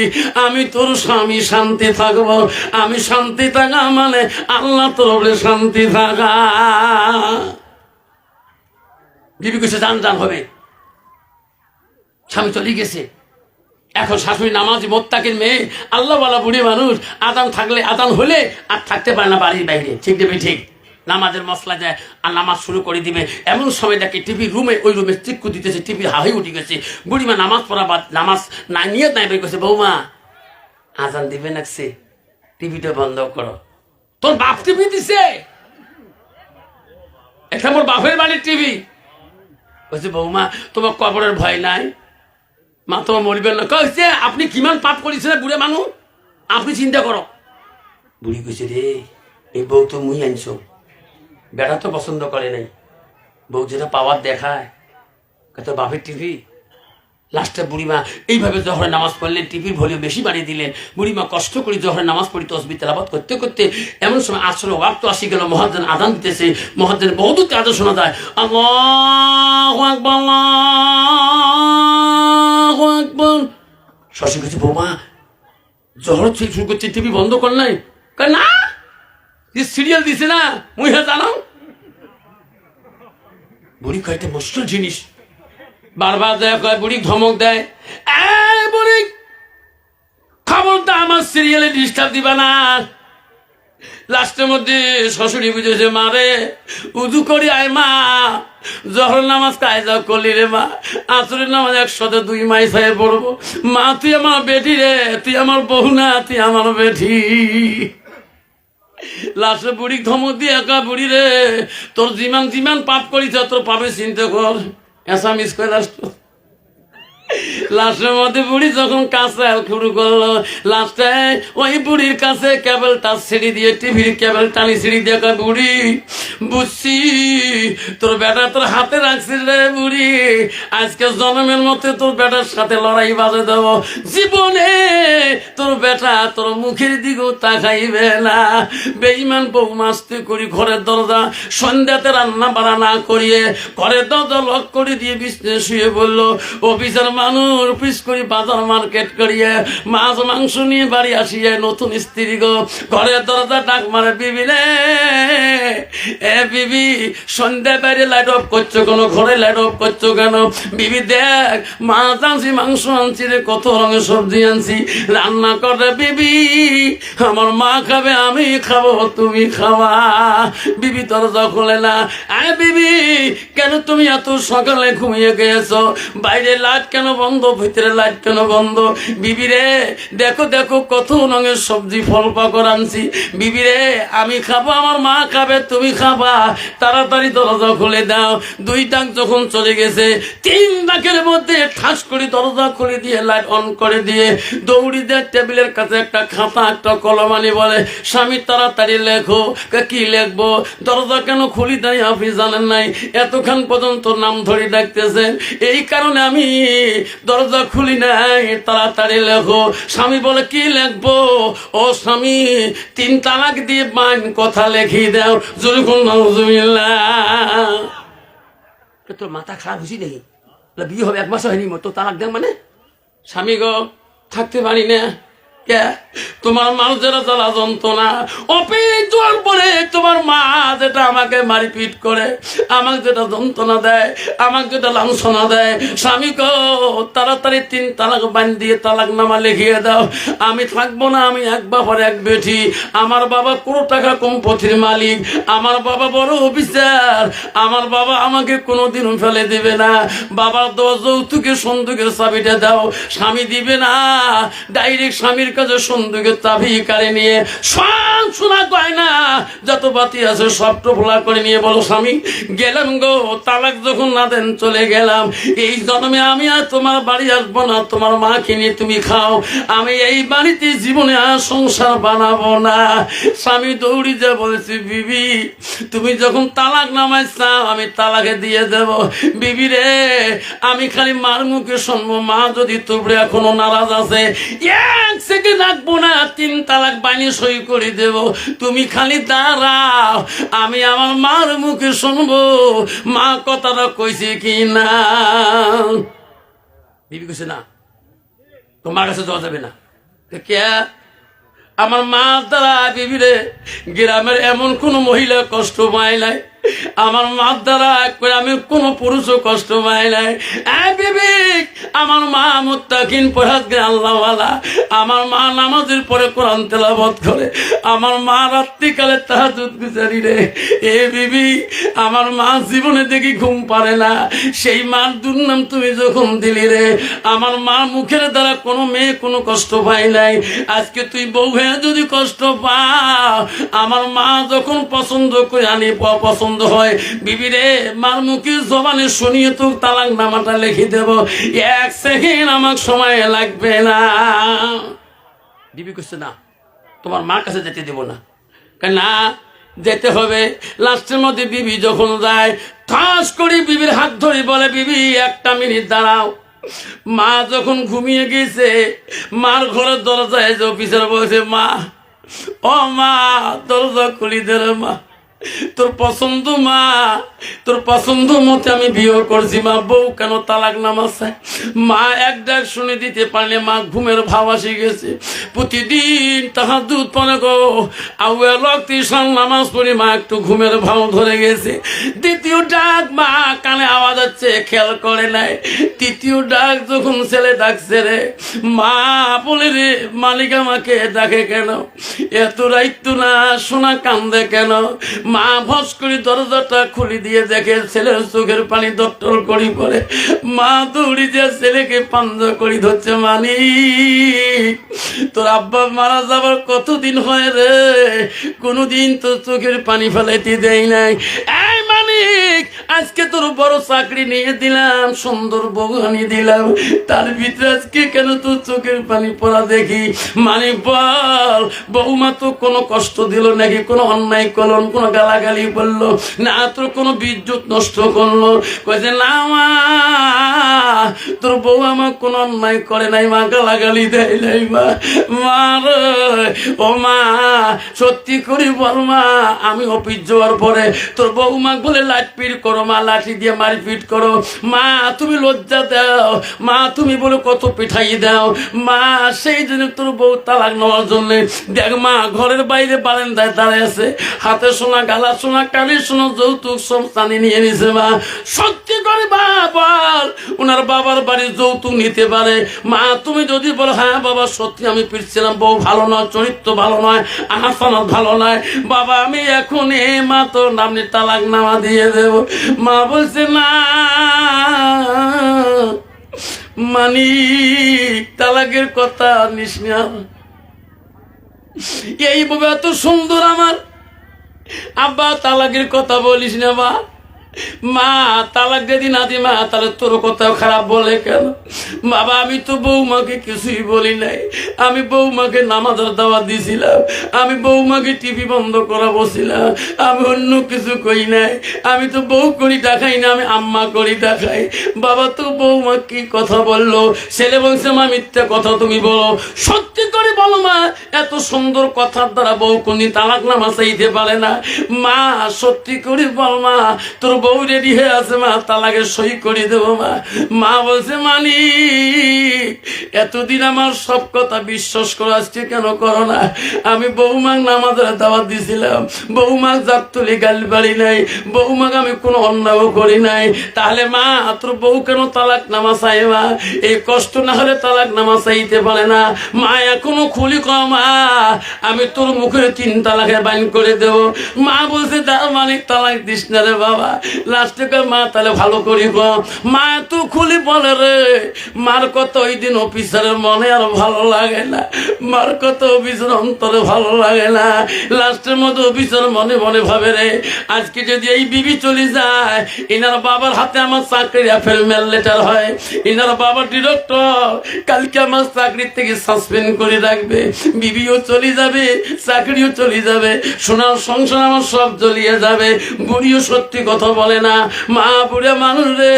A: আমি তোর স্বামী শান্তি থাকবো। আমি শান্তি থাকা মানে আল্লাহ তোর শান্তি থাকা। বিবি কিছু জান জান হবে, স্বামী চলে গেছে। এখন শাশুড়ি নামাজি মোত্তাকির মেয়ে, আল্লাহওয়ালা বুড়ি মানুষ, আদান থাকলে আদান হলে আর থাকতে পারে না বাড়ির বাইরে। ঠিক দেবে ঠিক, নামাজের মশলা যায় আর নামাজ শুরু করে দিবে। এমন সময় দেখে টিভি রুমে, ওই রুমে চিক্কু দিতেছে, টিভি হাই উঠে গেছে। বুড়িমা নামাজ পড়া বাদ, নামাজ না নিয়ে নাই বের করছে, বৌমা আজান দিবে নাকছে, টিভিটা বন্ধ করো। তোর বাপ টিভি দিছে, এটা মোর বাপের বাড়ির টিভি। বলছে বৌমা তোমার কবরের ভয় নাই? মা তোমার মরিবেন না। কইছে আপনি কিমান পাপ করেছিলেন বুড়ে মানুষ, আপনি চিন্তা করো। বুড়ি কইছে রে এই বউ তো মুই আনছো, বেটা তো পছন্দ করে নাই, বউ যেটা পাওয়ার দেখায় কত বাপের টিভি। লাস্টে বুড়িমা এইভাবে জহরের নামাজ পড়লেন, টিভির ভলিউম বেশি বাড়িয়ে দিলেন। বুড়িমা কষ্ট করে জহরের নামাজ পড়ি তসবিহ তেলাওয়াত করতে করতে এমন সময় আসলে ওয়াক্ত আসি গেল, মুয়াজ্জিন আযান দিতেছে। মুয়াজ্জিন বহুত আজান শোনা যায়, আল্লাহু আকবার আল্লাহু আকবার। শশী কিছু বৌমা জহর শুরু করছে, টিভি বন্ধ কর নাই? না সিরিয়াল দিছে না, মুই হ্যাঁ জানো। বুড়ি কয়েকটা মুশকিল জিনিস বারবার দেয়, কয় বুড়ি ধমক দেয়, বুড়ি খবরটা আমার সিরিয়ালে ডিস্টার্ব দিবা না। লাস্টের মধ্যে শ্বশুরি বুঝেছে, মারে উদু করি আয় মা, জহর নামাজ কায়দা করলি রে মা, আসরের নামাজ 102 মাইস হয়ে পড়বো। মা তুই আমার বেটি রে, তুই আমার বউ না, তুই আমার বেটি। লাস্টে বুড়ি ধমক দিয়ে, একা বুড়ি রে তোর জিমান পাপ করিস তোর পাপে চিন্তা কর, এসা মিস করে লাস্টের মধ্যে বুড়ি যখন কাছে শুরু করলো, লাস্টে ওই বুড়ির কাছে কেবলটা সিঁড়ি দিয়ে, টিভির কেবল টানি সিঁড়ি দিয়ে, বুড়ি বুঝছি তোর বেটা তোর হাতে রাখছিস রে বুড়ি, আজকে জন্মের মধ্যে তোর বেটার সাথে লড়াই বাজে দেবো, জীবনে তোর বেটা তোর মুখের দিকেও তাকাইবে না। বেঈমান বউ মাস্তি করি ঘরের দরজা সন্ধ্যাতে রান্না বাড়া না করিয়ে ঘরের দরজা লক করে দিয়ে বিছানায় শুয়ে বললো। অফিসের মানুষ অফিস করি বাজার মার্কেট করিয়ে মাছ মাংস নিয়ে বাড়ি আসিয়ে নতুন স্ত্রী গো ঘরের দরজা ডাক মারে, বিবি রে এ বিবি সন্ধ্যা বাইরে লাইট অফ করছো কেন, ঘরে লাইট অফ করছো কেন? বিবি দেখ মাছ আনছি, মাংস আনছি রে, কত রঙের সবজি আনছি, রান্না করে বিবি, আমার মা খাবে আমি খাবো তুমি খাওয়া। বিবি দরজা খোলে না, আরে বিবি কেন তুমি এত সকালে ঘুমিয়ে গেছো, বাইরে লাইট কেন বন্ধ, ভিতরে লাইট কেন বন্ধ? বিবি রে দেখো দেখো কত রঙের সবজি ফল পাকড় আনছি, বিবি রে আমি খাবো আমার মা খাবে তুমি খাবা, তাড়াতাড়ি দরজা খুলে দাও। 2 ডাক যখন চলে গেছে, 3 ডাকের মধ্যে ঠাস করে দরজা খুলে দিয়ে লাইট অন করে দিয়ে দৌড়ি দিয়ে টেবিলের কাছে একটা খাতা একটা কলম আনি বলে, স্বামী তাড়াতাড়ি লেখো। কি লিখবো? দরজা কেন খুলি দেয় আপনি জানেন নাই, এতক্ষণ পর্যন্ত নাম ধরে ডাকতেছেন, এই কারণে আমি দরজা খুলি নাই, তাড়াতাড়ি লেখো। স্বামী বলে কি লিখবো? ও স্বামী 3 তালাক দিয়ে বাইন কথা লেখি দাও। জুলকুম নাউজুবিল্লাহ। তোর মাথা খারাপ হয়েছি দেখি, বিয়ে হবে 1 মাস হয়নি, তো তালাক দেন মানে? স্বামী গো থাকতে পারি না, কে তোমার মার যারা জ্বালা যন্ত্রণা অফিস যাওয়ার পরে তোমার মা যেটা আমাকে মারিপিট করে, আমাকে যেটা যন্ত্রণা দেয়, আমাকে যেটা লাঞ্ছনা দেয়, স্বামী গো তাড়াতাড়ি 3 তালাক বান দিয়ে তালাক নামা লিখিয়ে দাও। আমি থাকবো না, আমি এক বাবার এক বেটি। আমার বাবা কোনো টাকা সম্পত্তির মালিক, আমার বাবা বড় অফিসার, আমার বাবা আমাকে কোনোদিনও ফেলে দেবে না। বাবার দেওয়া যৌতুকের সন্দুকের চাবিটা দাও, স্বামী দিবে না, ডাইরেক্ট স্বামীর কাছে সন্দুকের চাবি কারে নিয়ে সব শোনা গয়না যত বাতি আছে সব টোপলা করে নিয়ে বলো স্বামী গেলাম গো, তালাক যখন না দেন চলে গেলাম, এই জন্মে আমি আর তোমার বাড়ি আসবো না, তোমার মাকে নিয়ে তুমি খাও, আমি এই বাড়িতে জীবনে আর সংসার বানাবো না। স্বামী দৌড়ি যা বলেছি, বিবি তুমি যখন তালাক নামাই চাও আমি তালাকে দিয়ে দেব। বিবি রে আমি খালি মার মুখে শুনবো, মা যদি তোমরা এখনো নারাজ আছে 1 সেকেন্ড রাখবো না, 3 তালাক বানিয়ে সই করে দেব। তুমি খালি দাঁড়াও, আমি আমার মার মুখে শুনবো মা কথাটা কইছে কি না। বিবি কইছে না, তোমার কাছে যাওয়া যাবে না। কে? আমার মা দ্বারা বিবি রে গ্রামের এমন কোন মহিলা কষ্ট পায় নাই, আমার মা দ্বারা আমি কোন পুরুষও কষ্ট পায় নাই। বিবি আমার মা মুত্তাকিন পরহেজগার আল্লাহওয়ালা, আমার মা নামাজের পরে কোরআন তেলাওয়াত করে, আমার মা রাত্রিকালে তাহাজ্জুদ গুজারি রে। এ বিবি আমার মা জীবনে দেখি ঘুম পারে না, সেই মার দুর্নাম তুমি যখন দিলি রে, আমার মা মুখের দ্বারা কোনো মেয়ে কোনো কষ্ট পায় নাই। আজকে তুই বউ হয়ে যদি কষ্ট পাও, আমার মা যখন পছন্দ করে আনি পছন্দ হয়, বিবি রে মার মুখে জবানে শুনিয়ে তো তালাক নামাটা লিখে দেব, 1 সেকেন্ড আমার সময় লাগবে না। বিবি কইছে না, তোমার মার কাছে যেতে দেব না। না যেতে হবে। লাস্টের মধ্যে বিবি যখন যায়, ঠাস করে বিবির হাত ধরে বলে, বিবি 1 মিনিট দাঁড়াও। মা যখন ঘুমিয়ে গেছে, মার ঘরের দরজায় যে অফিসার বলছে, মা ও মা দরজা খুলি দে রে মা, তোর পছন্দ মা, তোর পছন্দ মতে আমি বিয়ে করছি মা, বউ কেন তালাক নামাছে। মা এক ডাক শুনে দিতে পারলে মা ঘুমের ভাব আসে গেছে। প্রতিদিন তাহাজ্জুদ পড়ে গো, আউয়াল ওয়াক্ত ঈশার নামাজ পড়ে মা একটু ঘুমের ভাব ধরে গেছে। দ্বিতীয় ডাক মা কানে আওয়াজ হচ্ছে, খেয়াল করে নাই। তৃতীয় ডাক যখন ছেলে ডাকছে রে, মা বলে রে মালিক আমাকে ডাকে কেন, এত রাইতো না সোনা কান্দে কেন। মা ভস করে দরজাটা খুলে দিয়ে দেখে ছেলের চোখের পানি দট্টল করি পড়ে। মা দৌড়ি যে ছেলেকে পাঞ্জা করি ধরছে, মালিক তোর আব্বা মারা যাবার কতদিন হয় রে, কোনদিন তোর চোখের পানি ফেলাইতে দেয় নাই। এই মালিক আজকে তোর বড় চাকরি নিয়ে দিলাম, সুন্দর বউ আনিয়ে দিলাম, তার ভিতরে আজকে কেন তোর চোখের পানি পড়া দেখি। মালিক বল, বউমা তো কোনো কষ্ট দিল নাকি, কোনো অন্যায় করল, কোনো গালাগালি বললো না, তোর কোনো বিদ্যুৎ নষ্ট করলো? কয়েছে না মা তোর বউ আমার কোনো অন্যায় করে নাই মা, গালাগালি দেয় নাই মা। মার ও মা সত্যি করি বল মা, আমি অফিস যাওয়ার পরে তোর বউমা বলে লাঠপিট করো মা, লাঠি দিয়ে মারপিট করো মা, তুমি লজ্জা দাও মা, তুমি বলে কত পিঠাই দাও মা, সেই জন্য তোর বউ তালাক নেওয়ার জন্য দেখ মা ঘরের বাইরে বারান্দায় দাঁড়ায় আছে, হাতে সোনা গালা সোনা কালি সোনা যৌতুক সব টানি নিয়ে নিছে মা। সত্যি করে বা বল ওনার বাবার বাড়ি যৌতুক নিতে পারে মা? তুমি যদি বলো হ্যাঁ বাবা সত্যি আমি পিটছিলাম, বউ ভালো নয়, চরিত্র ভালো নয়, আহাসানত ভালো নয় বাবা, আমি এখন এ মা তোর নামনি তালাক নামা দিয়ে দেব। মা বলছে না মানি তালাকের কথা নিস না, এই বাবা এত সুন্দর আমার আব্বা তালাকের কথা বলিস না মা। মা তালাক যদি না দি মা তাহলে তোর কথাও খারাপ বলে কেন? বাবা আমি তো বৌমাকে কিছুই বলি নাই, আমি বৌমাকে নামাজের দাওয়াত দিছিলাম, আমি বৌমাকে টিভি বন্ধ করা বসছিলাম, আমি অন্য কিছু কই নাই, আমি তো বউ করি দেখাই না, আমি আম্মা করি দেখাই। বাবা তো বৌমা কি কথা বললো? ছেলে বলছে মা মিথ্যা কথা তুমি বলো, সত্যি করে বলো মা, এত সুন্দর কথার দ্বারা বউ কোনদিন তালাক নামা চাইতে পারে না। মা সত্যি করে বল মা, তোর বউ রেডি হয়ে আছে, মা তালাকে সই করে দেবো। মা মা বলছে, মালিক এতদিন আমার সব কথা বিশ্বাস করে আসছে, কেন করো না? আমি বৌমাক নামাজের দাওয়াত দিছিলাম, বৌমাক জাত তুলি গালি বাড়ি নাই, বৌমাক আমি কোনো অন্যায় করি নাই, তাহলে মা তোর বউ কেন তালাক নামা চাই? মা এই কষ্ট না হলে তালাক নামা চাইতে পারে না। মা এখনো খুলি কম, মা আমি তোর মুখে 3 তালাকের বাইন করে দেবো। মা বলছে, দা মালিক তালাক দিস না রে বাবা। লাস্টে মা তাহলে ভালো করি গ। মা তো খুলি বলে রে, মার কত ওই দিন অফিসারের মনে আর ভালো লাগে না, মার কত অফিসের অন্তরে ভালো লাগে না। লাস্টের মধ্যে অফিসার মনে মনে ভাবে রে, আজকে যদি এই বিবি চলে যায়, এনার বাবার হাতে আমার চাকরির অ্যাপয়েন্টমেন্ট লেটার হয়, এনার বাবা ডিরেক্টর, কালকে আমার চাকরির থেকে সাসপেন্ড করে রাখবে, বিবিও চলে যাবে, চাকরিও চলে যাবে, সোনার সংসার আমার সব জ্বলিয়ে যাবে। বুড়িও সত্যি কথা বলে না। মা বুড়ে মানুষ রে,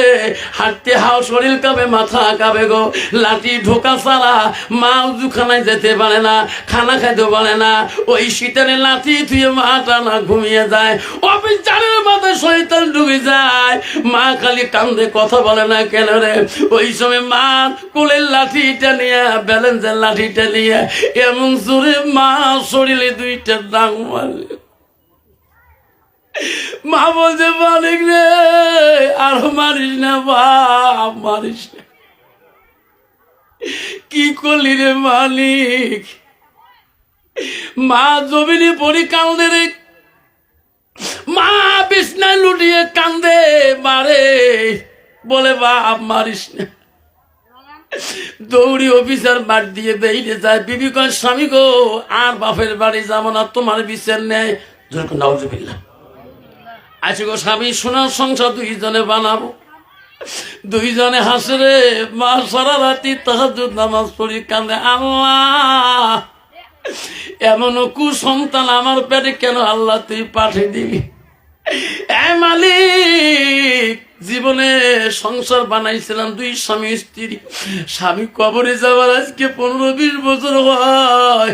A: হাঁটতে হাও শরীর কাঁপে, মাথা কাঁপে গো। লাঠি ঢোকা ছাড়া মা উজুখানায় যেতে পারে না, খানা খাইতে পারে না। ওই শীতের লাঠি থুয়ে মা টানা ঘুমিয়ে যায়। অফিস চালের মাথায় শয়তান ঢুকে যায়, মা খালি কান্দে, কথা বলে না কেন রে? ওই সময় মা কোলের লাঠিটা নিয়ে, ব্যালেন্সের লাঠিটা নিয়ে এমন জোরে মা শরীরে 2টা ডাং মারলে। মা বলছে, মালিক রে আর মারিস না, বাপ মারিস না। কি করলি রে মালিক? মা জমিনে পড়ি কান্দে রে, মা বিছনায় লুটিয়ে কান্দে, মারে বলে, বাপ মারিস না। দৌড়ি অফিসার বাড়ি দিয়ে বেরিয়ে যায়। বিবি কয়, স্বামী গো আর বাপের বাড়ি যাবো না, তোমার বিচার নেয়। নাউজুবিল্লাহ। আচ্ছা গো স্বামী, সোনার সংসার 2 জনে বানাবো। 2 জনে হাসে রে। মা সারা রাতি তাহাজ্জুদ নামাজ পড়ি কান্দে, আল্লাহ এমন কুসন্তান আমার পেটে কেন আল্লাহ তুই পাঠিয়ে দিবি? এ মালিক, জীবনে সংসার বানাইছিলাম 2 স্বামী স্ত্রী, স্বামী কবরে যাওয়ার আজকে 15-20 বছর হয়,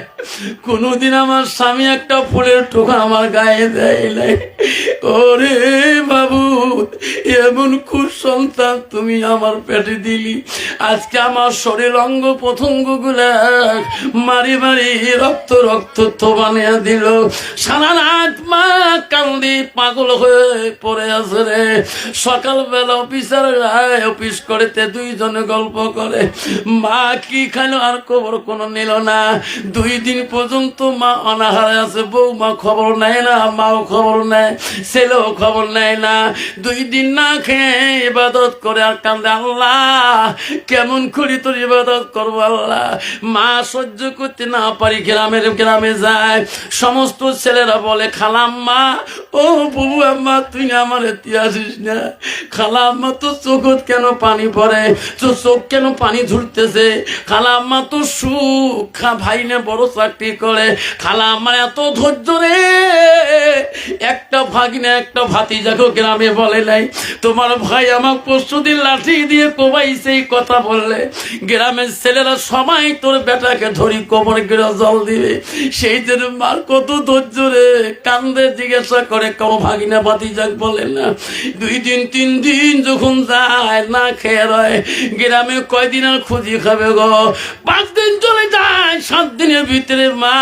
A: কোনদিন আমার স্বামী একটা ফুলের টোকা আমার গায়ে দেয় নাই। ওরে বাবু, এমন খুব সন্তান তুমি আমার পেটে দিলি, আজকে আমার শরীর অঙ্গ প্রত্যঙ্গ গুলা মারি মারি রক্ত রক্ত তো বানিয়ে দিল। সারা রাত মা কান্দি পাগল হয়ে পড়ে আছে রে। সকালবেলা অফিসার অফিস করেতে 2 জনে গল্প করে, মা কি খাইলো আর খবর কোনো নিল না। 2 দিন পর্যন্ত মা অনাহারে আছে, বউ মা খবর নেয় না, মাও খবর নেয়, ছেলেও খবর নেয় না। 2 দিন না খেয়ে ইবাদত করে আর কান্দে, আল্লাহ কেমন করি তোর ইবাদত করবো আল্লাহ। মা সহ্য করতে না পারি গ্রামে যায়। সমস্ত ছেলেরা বলে, খালাম্মা ও বুবু আম্মা তুই আমার আসিস না। খালাম্মা তো চোখত কেন পানি পড়ে, তোর চোখ কেন পানি ঝুলতেছে? খালাম্মা তো সুখ, ভাই না বড় চাকরি করে, খালাম্মার এত ধৈর্য রে। একটা ভাগিনা একটা ভাতিজাকে গ্রামে বলে নাই, তোমার ভাই আমার 5 দিন লাঠি দিয়ে কোবাইছে, এই কথা বললে গ্রামের ছেলেরা সবাই তোর বেটাকে ধরি কোমরে গিয়ে জল দিবে। সেই জন্য মার কত ধৈর্য রে, কান্দে, জিজ্ঞাসা করে কোনো ভাগিনা ভাতিজাক বলে না। 2 দিন 3 দিন যখন যায় না খেয়ে রয়, গ্রামে কয়দিন আর খুঁজি খাবে গো? 5 দিন চলে যায়, 7 দিনের ভিতরে মা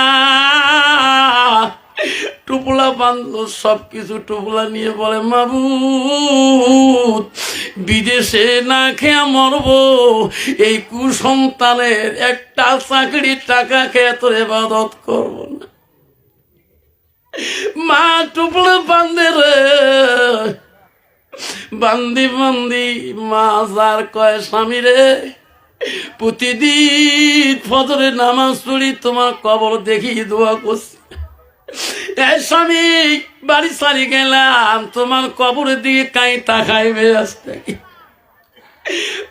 A: টুপলা বাঁধলো, সবকিছু টুপলা নিয়ে বলে, মাবুদ বিদেশে না খেয়ে মরবো, এই কুসন্তানের একটা চাকরির টাকা খেয়ে তোর ইবাদত করবো না। মা টুপলা বাঁধে রে, বান্দি বান্দি মা যার কয়, স্বামী রে প্রতিদিন ফজরে নামাজ পড়ি, তোমার কবর দেখি দোয়া করছি। স্বামী বাড়ি সারি গেলাম, তোমার কবরের দিকে কাই তাকাইবে? আসতে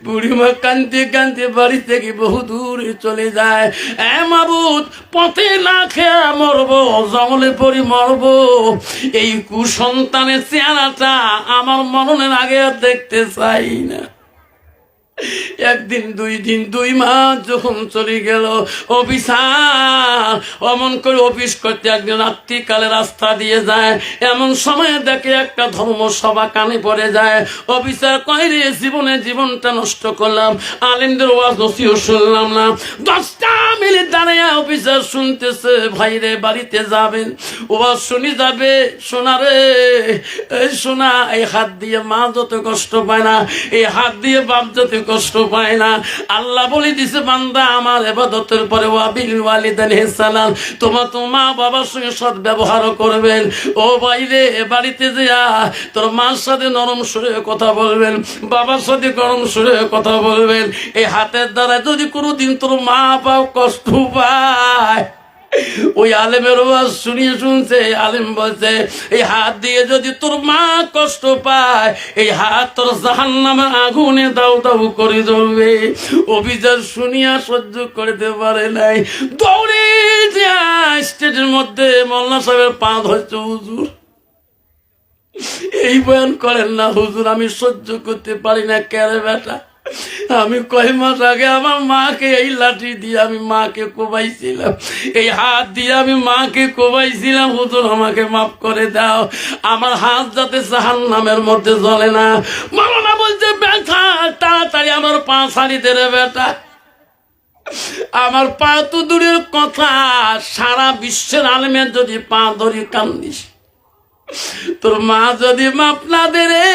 A: বুড়িমা কানতে কানতে বাড়ি থেকে বহু দূরে চলে যায়। মাবুদ পথে না খেয়ে মরবো, জঙ্গলে পড়ি মরবো, এই কুসন্তানের চেহারাটা আমার মরণের আগে আর দেখতে চাই না। একদিন 2 দিন 2 মাস যখন চলে গেল, অফিসার অমন করে অফিস করতে একদিন রাত্রিকালে রাস্তা দিয়ে যায়, এমন সময় দেখে একটা ধর্মসভা কানে পড়ে যায়। অফিসার কয় রে, জীবনটা নষ্ট করলাম, আলেমদের ওয়াজ নসিহত শুনলাম না। 10টা মিনিট দাঁড়িয়ে অফিসার শুনতেছে, ভাই রে বাড়িতে যাবেন, ওয়াজ শুনি যাবে। শোনা রে, এই শোনা, এই হাত দিয়ে মা যত কষ্ট পায় না, এই হাত দিয়ে বাপ যত কষ্ট পায় না। আল্লাহ বলে দিছে, বান্দা আমার ইবাদতের পরে ওয়াবিল ওয়ালিদাইনি ইহসানান, তোমার তো মা বাবার সঙ্গে সৎ ব্যবহার করবেন। ও বাইরে বাড়িতে যা তোর মার সাথে নরম সুরে কথা বলবেন, বাবার সাথে গরম সুরে কথা বলবেন। এই হাতের দ্বারা যদি কোনোদিন তোর মা বাপ কষ্ট পায়, ওই আলেমের ওয়াজ শুনিয়ে শুনছে, আলেম বলছে এই হাত দিয়ে যদি তোর মা কষ্ট পায়, এই হাত তোর জাহান্নামের আগুনে দাউ দাউ করে জ্বলবে। অভিযান শুনিয়া সহ্য করতে পারে নাই, দৌড়ে যায় স্টেজের মধ্যে। মোল্লা সাহেবের পা ধরছে, হুজুর এই বয়ান করেন না হুজুর, আমি সহ্য করতে পারি না। কেরে বেটা, আমি কয় মাস আগে আমার মাকে এই লাঠি দিয়ে আমি মাকে কোবাইছিলাম, এই হাত দিয়ে আমি মাকে কোবাইছিলাম, হুজুর আমাকে মাফ করে দাও, আমার হাত যাতে জাহান্নামের মধ্যে জ্বলে না। মাওলানা বলছে, ব্যথা তাড়াতাড়ি আমার পা ছাড়ি দে রে বেটা। আমার পা তো দূরের কথা, সারা বিশ্বের আলেমের যদি পা ধরি কান্দিস, তোর মা যদি মাপ না দে রে,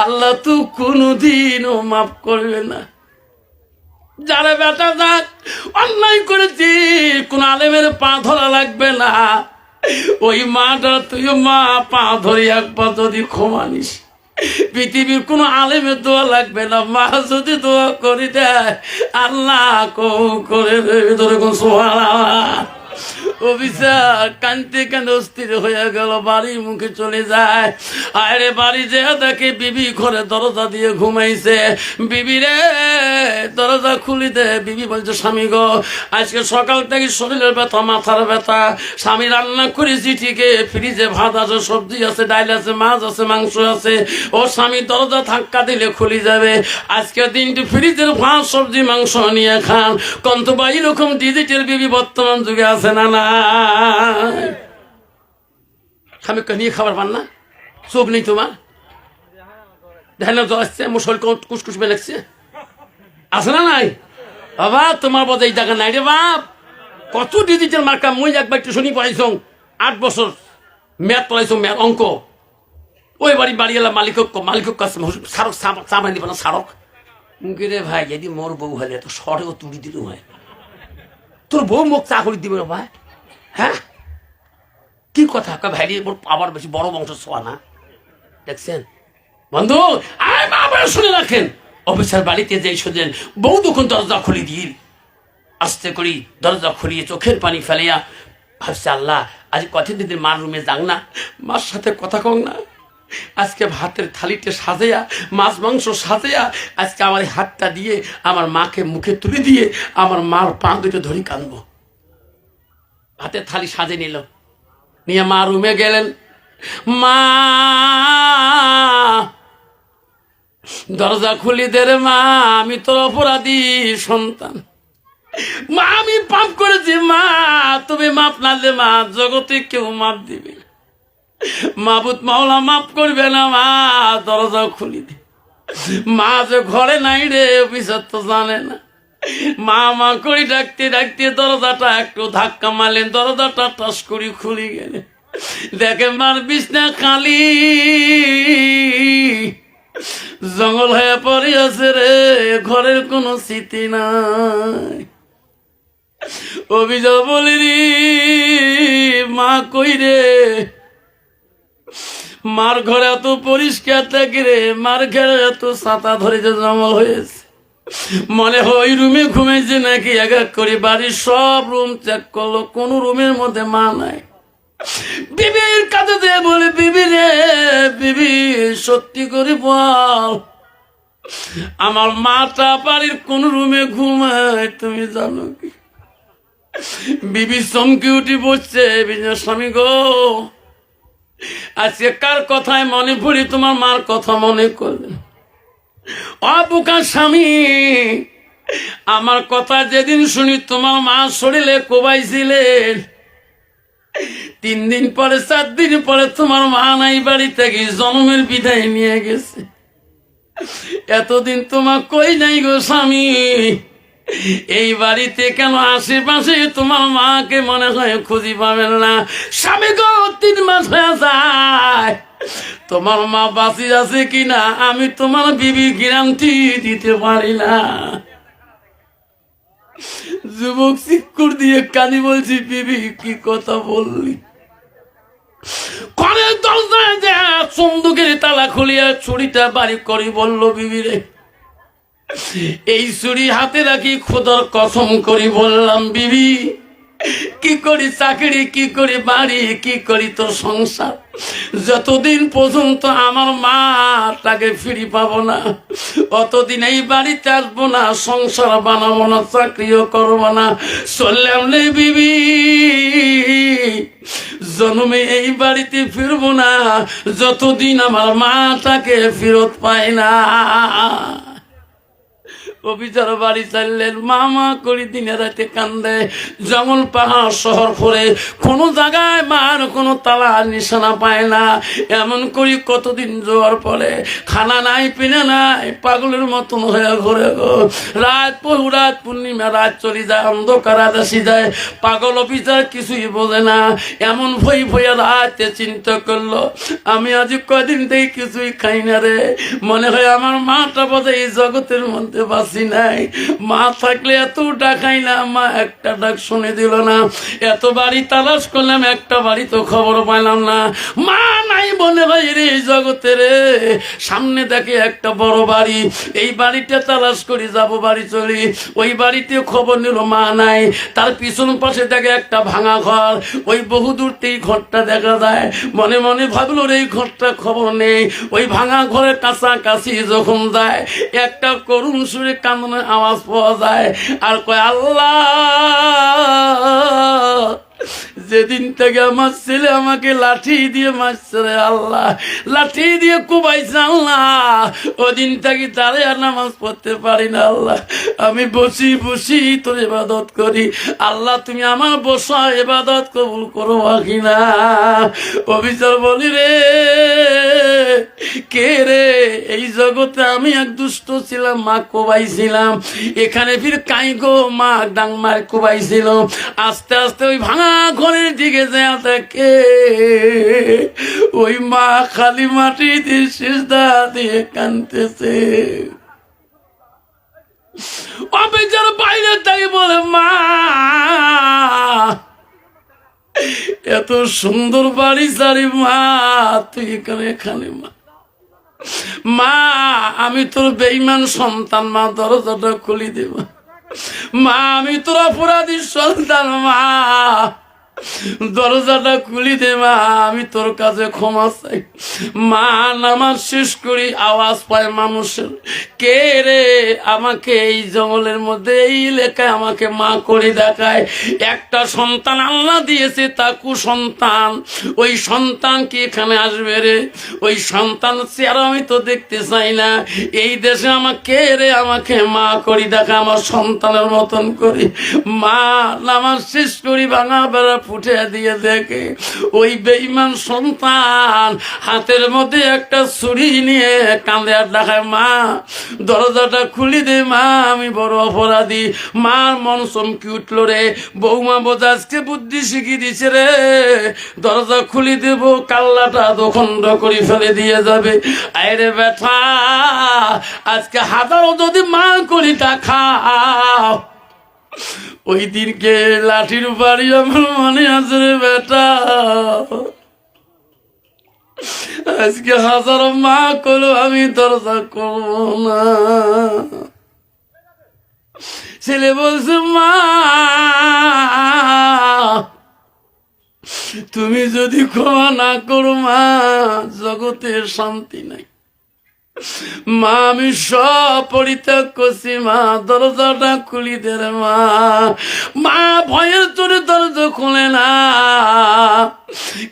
A: আল্লাহ তো কোনদিনও মাফ করবে না। যারা বেটা যাক অন্যায় করেছি, কোন আলেমের পা ধরা লাগবে না। ওই মাটা তুই মা পা ধরে একবার যদি ক্ষমানিস, পৃথিবীর কোন আলেমের দোয়া লাগবে না। মা যদি দোয়া করে দেয়, আল্লাহ করে দেবে। ধরে কোন সুবহানাল্লাহ। অফিসার কানতে কানতে অস্থির হয়ে গেল, বাড়ির মুখে চলে যায়। আরে বাড়ি যে দেখে বিবি ঘরে দরজা দিয়ে ঘুমাইছে। বিবি রে দরজা খুলি দে। বিবি বলছে, স্বামী গো আজকে সকাল থেকে শরীরের ব্যথা, মাথার ব্যথা, স্বামী রান্না করেছি ঠিকই, ফ্রিজে ভাত আছে, সবজি আছে, ডাল আছে, মাছ আছে, মাংস আছে। ও স্বামী দরজা ধাক্কা দিলে খুলি যাবে। আজকে দিনটি ফ্রিজের ভাত, সবজি, মাংস নিয়ে খান। কন্ত বা এরকম ডিজিটাল বিবি বর্তমান যুগে আছে না? না, স্বামী নিয়ে খাবার পান না? চোখ নেই তোমার? দেখেন না আসছে, মুসল কুসকুস লাগছে, আছে না নাই? বাবা তোমার বোধ এই জায়গা নাই রে বাপ। কত ডিজিটাল মার্কা। মুই একবার টিউশনি পড়াইছ, 8 বছর ম্যাথ পড়াইছ, ম্যাথ অঙ্ক। ওই বাড়ি এলাম মালিক কাছে সারক চাপাই দিব না, সারক রে ভাই, যদি মোর বউ হলে তো সরেও তুলি দিল হয়, তোর বউ মুখ চা করে দিবে ভাই। হ্যাঁ কি কথা ভাই, আবার বেশি বড় বংশ ছোয়া না। দেখছেন বন্ধু, আর মা বলে শুনে রাখেন, অফিসার বাড়িতে যে সোজেন বউ তখন দরজা খুলি দিই, আস্তে করি দরজা খুলিয়ে চোখের পানি ফেলিয়া ভাবছে, আল্লাহ আজ কতদিন মার রুমে যাং না, মার সাথে কথা কং না, আজকে ভাতের থালিতে সাজাইয়া, মাছ মাংস সাজাইয়া, আজকে আমার হাতটা দিয়ে আমার মাকে মুখে তুলে দিয়ে আমার মার পা দুটো ধরি কানবো। হাতের থালি সাজে নিল, নিয়ে মা রুমে গেলেন। মা দরজা খুলি দে রে মা, আমি তোর অপরাধী সন্তান। মা আমি পাপ করেছি মা, তুমি মাপ না দে মা, জগতে কেউ মাপ দিবে না, মাবুদ মাওলা মাফ করবে না মা, দরজা খুলি দে। মা যে ঘরে নাই রে, অফিসার তো জানে না। মা করে ডাকতে ডাকতে দরজাটা একটু ধাক্কা মারলেন, দরজাটা টাস করে খুলে গেলে দেখে মার বিছনা খালি, জঙ্গল হয়ে পড়ে আছে রে, ঘরের কোনো স্মৃতি নাই। অভিযোগ বলি মা কই রে, মার ঘরে এত পরিষ্কার থাকে রে, মার ঘরে এত ছাতা ধরে যে জঙ্গল হয়েছে, মনে হয় ওই রুমে ঘুমেছে নাকি। এক এক করে বাড়ির সব রুম চেক করলো, কোন রুমের মধ্যে মা নাই। বিবির কাছে দিয়ে বলে, বিবি রে বিবি, সত্যি করে বল আমার মাটা বাড়ির কোন রুমে ঘুমায় তুমি জানো কি? বিবি চমকে উঠি বসছে, স্বামী গো আজকে কার কথায় মনে পড়ি তোমার মার কথা মনে করলেন? অবোকা স্বামী, আমার কথা যেদিন শুনি তোমার মা শরীরে কোবাইছিলেন, 3 দিন পরে 4 দিন পরে তোমার মা নাই বাড়ি থেকে জন্মের বিদায় নিয়ে গেছে। এতদিন তোমার কই নাই গো স্বামী, এই বাড়িতে কেন আশেপাশে তোমার মাকে মনে হয় খুঁজি পাবেন না? স্বামী গো 3 মাস হয়ে যায়, তোমার মা বাঁচি আছে কিনা আমি তোমার বিবি গ্যারান্টি দিতে পারি না। যুবক চিৎকুর দিয়ে কানি বলছি, বিবি কি কথা বললি? ঘরের দরজায় যা চন্দুকের তালা খুলিয়া ছুরিটা বাড়ি করি বলল, বিবি রে এই ছুরি হাতে রাখি খোদার কসম করি বললাম, বিবি কি করি চাকরি, কি করি বাড়ি, কি করি তোর সংসার, যতদিন পর্যন্ত আমার মাটাকে ফিরি পাবো না অতদিন এই বাড়িতে আসবো না, সংসার বানাবো না, চাকরিও করবো না, চললাম রে বিবি, জন্মে এই বাড়িতে ফিরবো না যতদিন আমার মাটাকে ফেরত পাই না। অভিচার বাড়ি চাইলেন, মামা করি দিনে রাতে কান্দে, জঙ্গল পাহাড় শহর পরে কোনো জায়গায় মার কোনো তালা নিশানা পায় না। এমন করি কতদিন যাওয়ার পরে খানা নাই পিনা নাই, পাগলের মতন হয়ে ঘরে গো। রাত পূর্ণিমা, রাত চলে যায়, অন্ধকার রাত আসি যায়, পাগল অফিসার কিছুই বোঝে না। এমন ভয়ে রাতে চিন্তা করলো, আমি আজ কদিন থেকে কিছুই খাই না রে, মনে হয় আমার মাটা বোধহয় এই জগতের মধ্যে নাই। মা থাকলে এত ডাকাই না, মা একটা ডাক শুনে দিল না। এত বাড়ি তালাশ করলাম, একটা বাড়ি তো খবর পাইলাম না। মা নাই মনে হয় রে এই জগতে রে। সামনে দেখে একটা বড় বাড়ি, এই বাড়িটা তালাশ করি যাব বাড়ি চলি। ওই বাড়িতে খবর নিল মা নাই। তার পিছন পাশে দেখে একটা ভাঙা ঘর, ওই বহুদূরতেই ঘরটা দেখা যায়। মনে মনে ভাবলো রে এই ঘরটা খবর নেই। ওই ভাঙা ঘরের কাছাকাছি যখন যায়, একটা করুণ সুরে কান্নার আওয়াজ পাওয়া যায়, আর কয়, আল্লাহ যেদিন থেকে আমার ছেলে আমাকে লাঠি দিয়ে মারছে রে আল্লাহ, লাঠি দিয়ে কুবাইছে আল্লাহ, ওদিন থেকে তারে আর নামাজ পড়তে পারি না আল্লাহ। আমি বসি তোর ইবাদত করি, আল্লাহ তুমি আমার বসা ইবাদত কবুল করো কিনা। অভিচার বলি রে, কে রে? এই জগতে আমি এক দুষ্ট ছিলাম, মা কোবাইছিলাম, এখানে ফির কাই গো মা ডাংমার কোবাইছিল। আস্তে আস্তে ওই ভাঙা ঘরের দিকে যায় থাকে, ওই মা খালি মাটি দিয়ে সিজদা দিয়ে কাঁদতেছে। অফিসার বাইরে থেকে বলে, মা এত সুন্দর বাড়ি সারি মা, তুই এখানে মা আমি তোর বেঈমান সন্তান, মা দরজাটা খুলি দেব, মা আমি তোর অপরাধী সন্তান, মা দরজাটা খুলি দে, মা আমি তোর কাছে ক্ষমা চাই। মা নামাজ শেষ করি, আওয়াজ পায় মানুষের, কে রে? আমাকে এই জঙ্গলের মধ্যে এই এলাকায় আমাকে মা করে দেখায়। একটা সন্তান আল্লাহ দিয়েছে, তাকু সন্তান, ওই সন্তান কি এখানে আসবে রে? ওই সন্তান চেহারা আমি তো দেখতে চাই না। এই দেশে আমাকে রে, আমাকে মা করি দেখা, আমার সন্তানের মতন করি। মা নামাজ শেষ করি, ভাঙা বেড়া ফুটে দিয়ে দেখে ওই বেঈমান সন্তান হাতের মধ্যে একটা ছুরি নিয়ে কাঁদে আর দেখায়, মা দরজাটা খুলি দে, মা আমি বড় অপরাধী। মার মন চমকি উঠল রে, বৌমা বোঝাজকে বুদ্ধি শিখিয়ে দিছে রে, দরজা খুলি দেব, কাল্লাটা দোখণ্ড করে ফেলে দিয়ে যাবে। আরে বেটা, আজকে হাজারো যদি মা করিটা খাও, ওই দিনকে লাঠির বাড়ি আমার মনে আছে রে বেটা। আজকে হাজারো মা করো, আমি দরজা করবো না। ছেলে বলছে, মা তুমি যদি ক্ষমা না করো মা, জগতের শান্তি নাই। মা আমি সব পরিত্যাগ করছি মা, দরজাটা খুলি দে রে মা। মা ভয়ের তোরে দরজা খোলে না,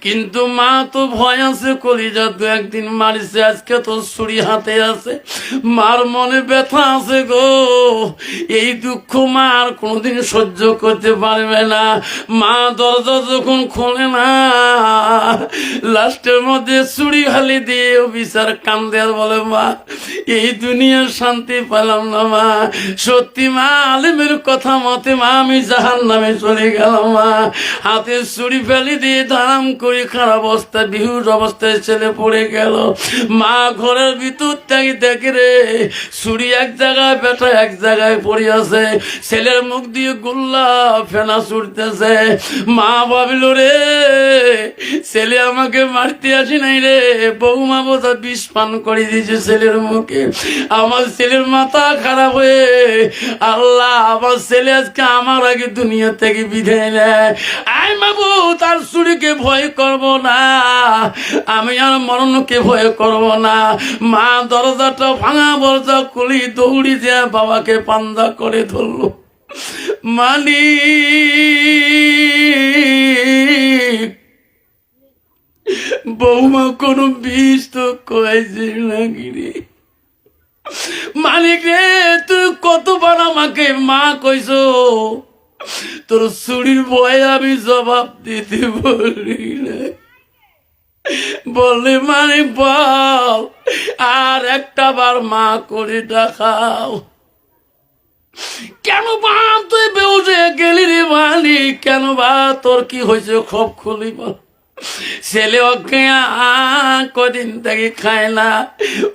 A: কিন্তু মা তো ভয় আছে, কলিজা দু একদিন মারিছে, আজকে তো ছুরি হাতে আছে, মার মনে ব্যথা আছে গো। এই দুঃখ মা আর কোনোদিন সহ্য করতে পারবে না। মা দরজা যখন খোলে না, লাস্টের মধ্যে ছুরি খালি দিয়ে বিচার কান্দে আর বলে মা এই দুনিয়ার শান্তি পেলাম না মা, সত্যি মা আলেমের কথা মতে মা আমি জাহান্নামে চলে গেলাম মা। হাতে ছুরি ফেলে দিয়ে দাম করে খারাপ অবস্থা বিহুর অবস্থায় ছেলে পড়ে গেল। মা ঘরের ভিতর থেকে দেখে রে ছুরি এক জায়গায়, বেটা এক জায়গায় পড়ে আছে, ছেলের মুখ দিয়ে গোল্লা ফেনা ছুটতেছে। মা ভাবিল রে ছেলে আমাকে মারতে আসি নাই রে, বৌমা বোধা বিষ পান করে দিয়েছে ছেলের মুখে। আমার ছেলের মাথা খারাপ হয়ে আল্লাহ আমার ছেলে আজকে আমার আগে দুনিয়া থেকে বিদায় নেয়। আই মাবু তার ছুরিকে ভয় করব না, আমি আর মরণকে ভয় করব না। মা দরজাটা ভাঙা দরজা খুলি দৌড়ি যে বাবাকে পান্দা করে ধরলো। মালিক বৌমা কোনো বিষ তো কয়েছিস নাকি রে? মালিক রে তুই কতবার আমাকে মা কইস, তোর ছুরির ভয়ে আমি জবাব দিতে বলি না। বললে মালিক বল আর একটা বার মা করে দেখাও। কেন বা তুই বেউজে গেলি রে মালিক, কেন বা তোর কি হয়েছে খব খুলি বল। ছেলে অজ্ঞান কদিন থেকে খায় না,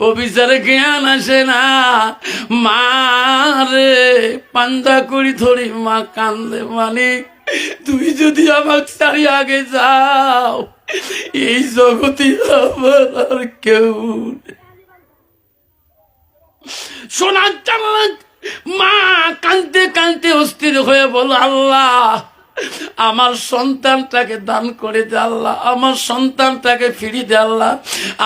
A: অফিসারে জ্ঞান আসে না। মারে পান্দা করি ধরি মা কান্দে। মালিক তুই যদি আমাকে ছাড়ি আগে যাও, এই জগতে আমার আর কেউ শোনার জানলা। মা কাঁদতে কাঁদতে অস্থির হয়ে বল আল্লাহ আমার সন্তানটাকে দান করে দে আল্লাহ, আমার সন্তানটাকে ফিরিয়ে দে আল্লাহ,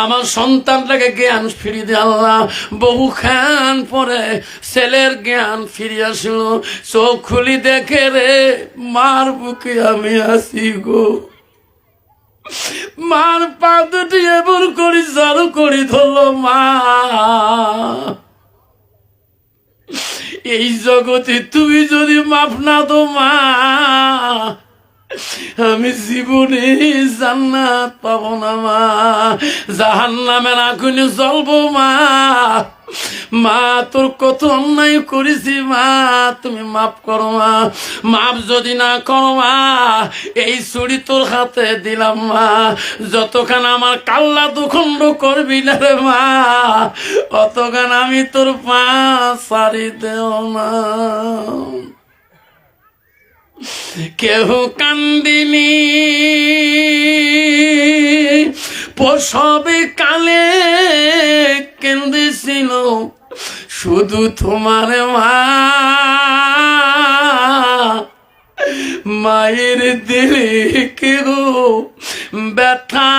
A: আমার সন্তানটাকে জ্ঞান ফিরিয়ে দে আল্লাহ। বহু খান পরে ছেলের জ্ঞান ফিরে আসলো, চোখ খুলি দেখে রে মার বুকে আমি আসি গো। মার পা দুটি এমন করি চালু করি ধরলো মা এই জগতে তুমি যদি মাফ না দো মা, আমি জীবনে জান্নাত পাবো না মা, জাহান্নামের আগুনে জ্বলবো মা। মা তোর কত অন্যায় করেছি মা, তুমি মাফ করো মা। মাফ যদি না করো মা, এই ছুরি তোর হাতে দিলাম মা, যতক্ষণ আমার কাল্লা দুখণ্ড করবি না রে মা, অতক্ষণ আমি তোর পা ছাড়ি দেও না। কেহ কান্দিনি প্রসবে কালে কেঁদেছিল শুধু তোমার মা, মায়ের দিলে কেহ ব্যথা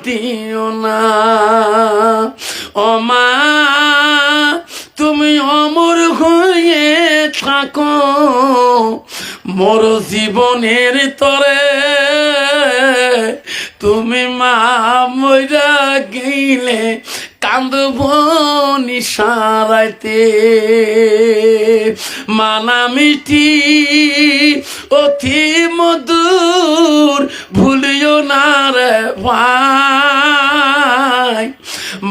A: দিও না। ও মা তুমি অমর হয়ে থাকো মোর জীবনের তরে, তুমি মা মইরা গেলে কান্দব নিশারাইতে। মানা মিটি অতি মধুর ভুলিও না রে ভাই,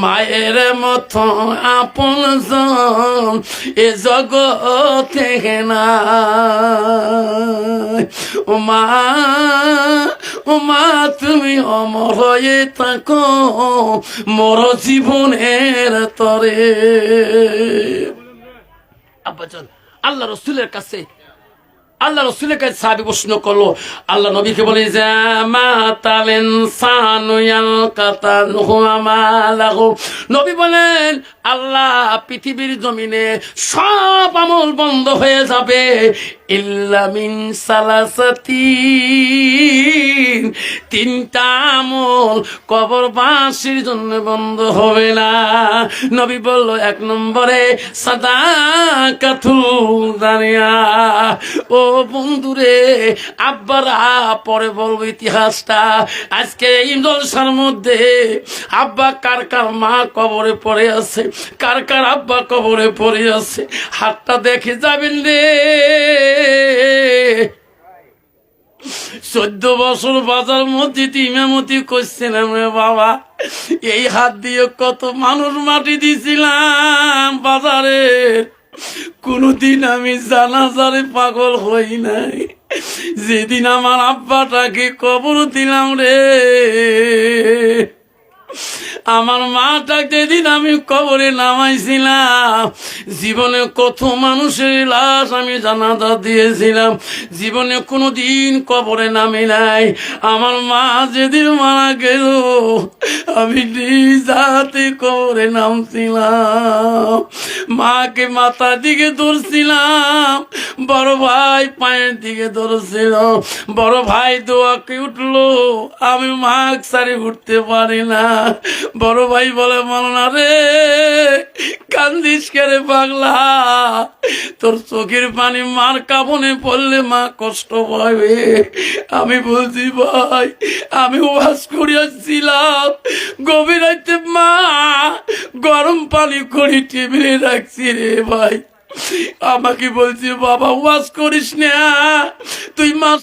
A: মায়ের মতো আপন জন এ জগতে নাই। ও মা তুমি অমর হয়ে থাকো মোর জীবনের তরে। আব্বাজান আল্লাহ রসুলের কাছে আল্লাহ রসুলের কাছে সাহাবী প্রশ্ন করলো, আল্লাহ নবীকে বলে যে মাতালেন সানুয়াল কাতানহু আমালাহু। নবী বলেন আল্লাহ পৃথিবীর জমিনে সব আমল বন্ধ হয়ে যাবে ইল্লা মিন সালাসাতি, তিনটা আমল কবরবাসীর জন্য বন্ধ হবে না। নবী বলল এক নম্বরে সাদাকাতুল জারিয়া। ও বন্ধুরে, আব্বারা পরে বলবো ইতিহাসটা। আজকে এই জলসার মধ্যে আব্বা কার কার মা কবরে পড়ে আছে, কার কার আব্বা কবরে পড়ে আছে, হাতটা দেখে যাবেন রে। 14 বছর বাজার মধ্যে ইমামতি করছিলাম রে বাবা, এই হাত দিয়ে কত মানুষ মাটি দিছিলাম বাজারে। কোনদিন আমি জানাজারে পাগল হই নাই। যেদিন আমার আব্বাটাকে কবর দিলাম রে, আমার মাটাকে যেদিন আমি কবরে নামাইছিলাম, জীবনে কত মানুষের লাশ আমি জানাজা দিয়েছিলাম, জীবনে কোনোদিন কবরে নামি নাই। আমার মা যেদিন মারা গেল, আমি নিজ হাতে কবরে নামছিলাম। মাকে মাথার দিকে ধরছিলাম, বড় ভাই পায়ের দিকে ধরছিল। বড় ভাই দোয়াকে উঠলো, আমি মাকে সারি উঠতে পারি না। বড় ভাই বলে মাওলানা রে, কান্দিস কেরে পাগলা, তোর চোখের পানি মার কাবনে পড়লে মা কষ্ট পাবে। আমি বলছি ভাই, আমি ওয়াজ করিয়াছিলাম, গভীর রাতে মা গরম পানি করে টেবিলে রাখছি রে ভাই। আমাকে বলছি বাবা ওয়াজ করিস না, তুই মা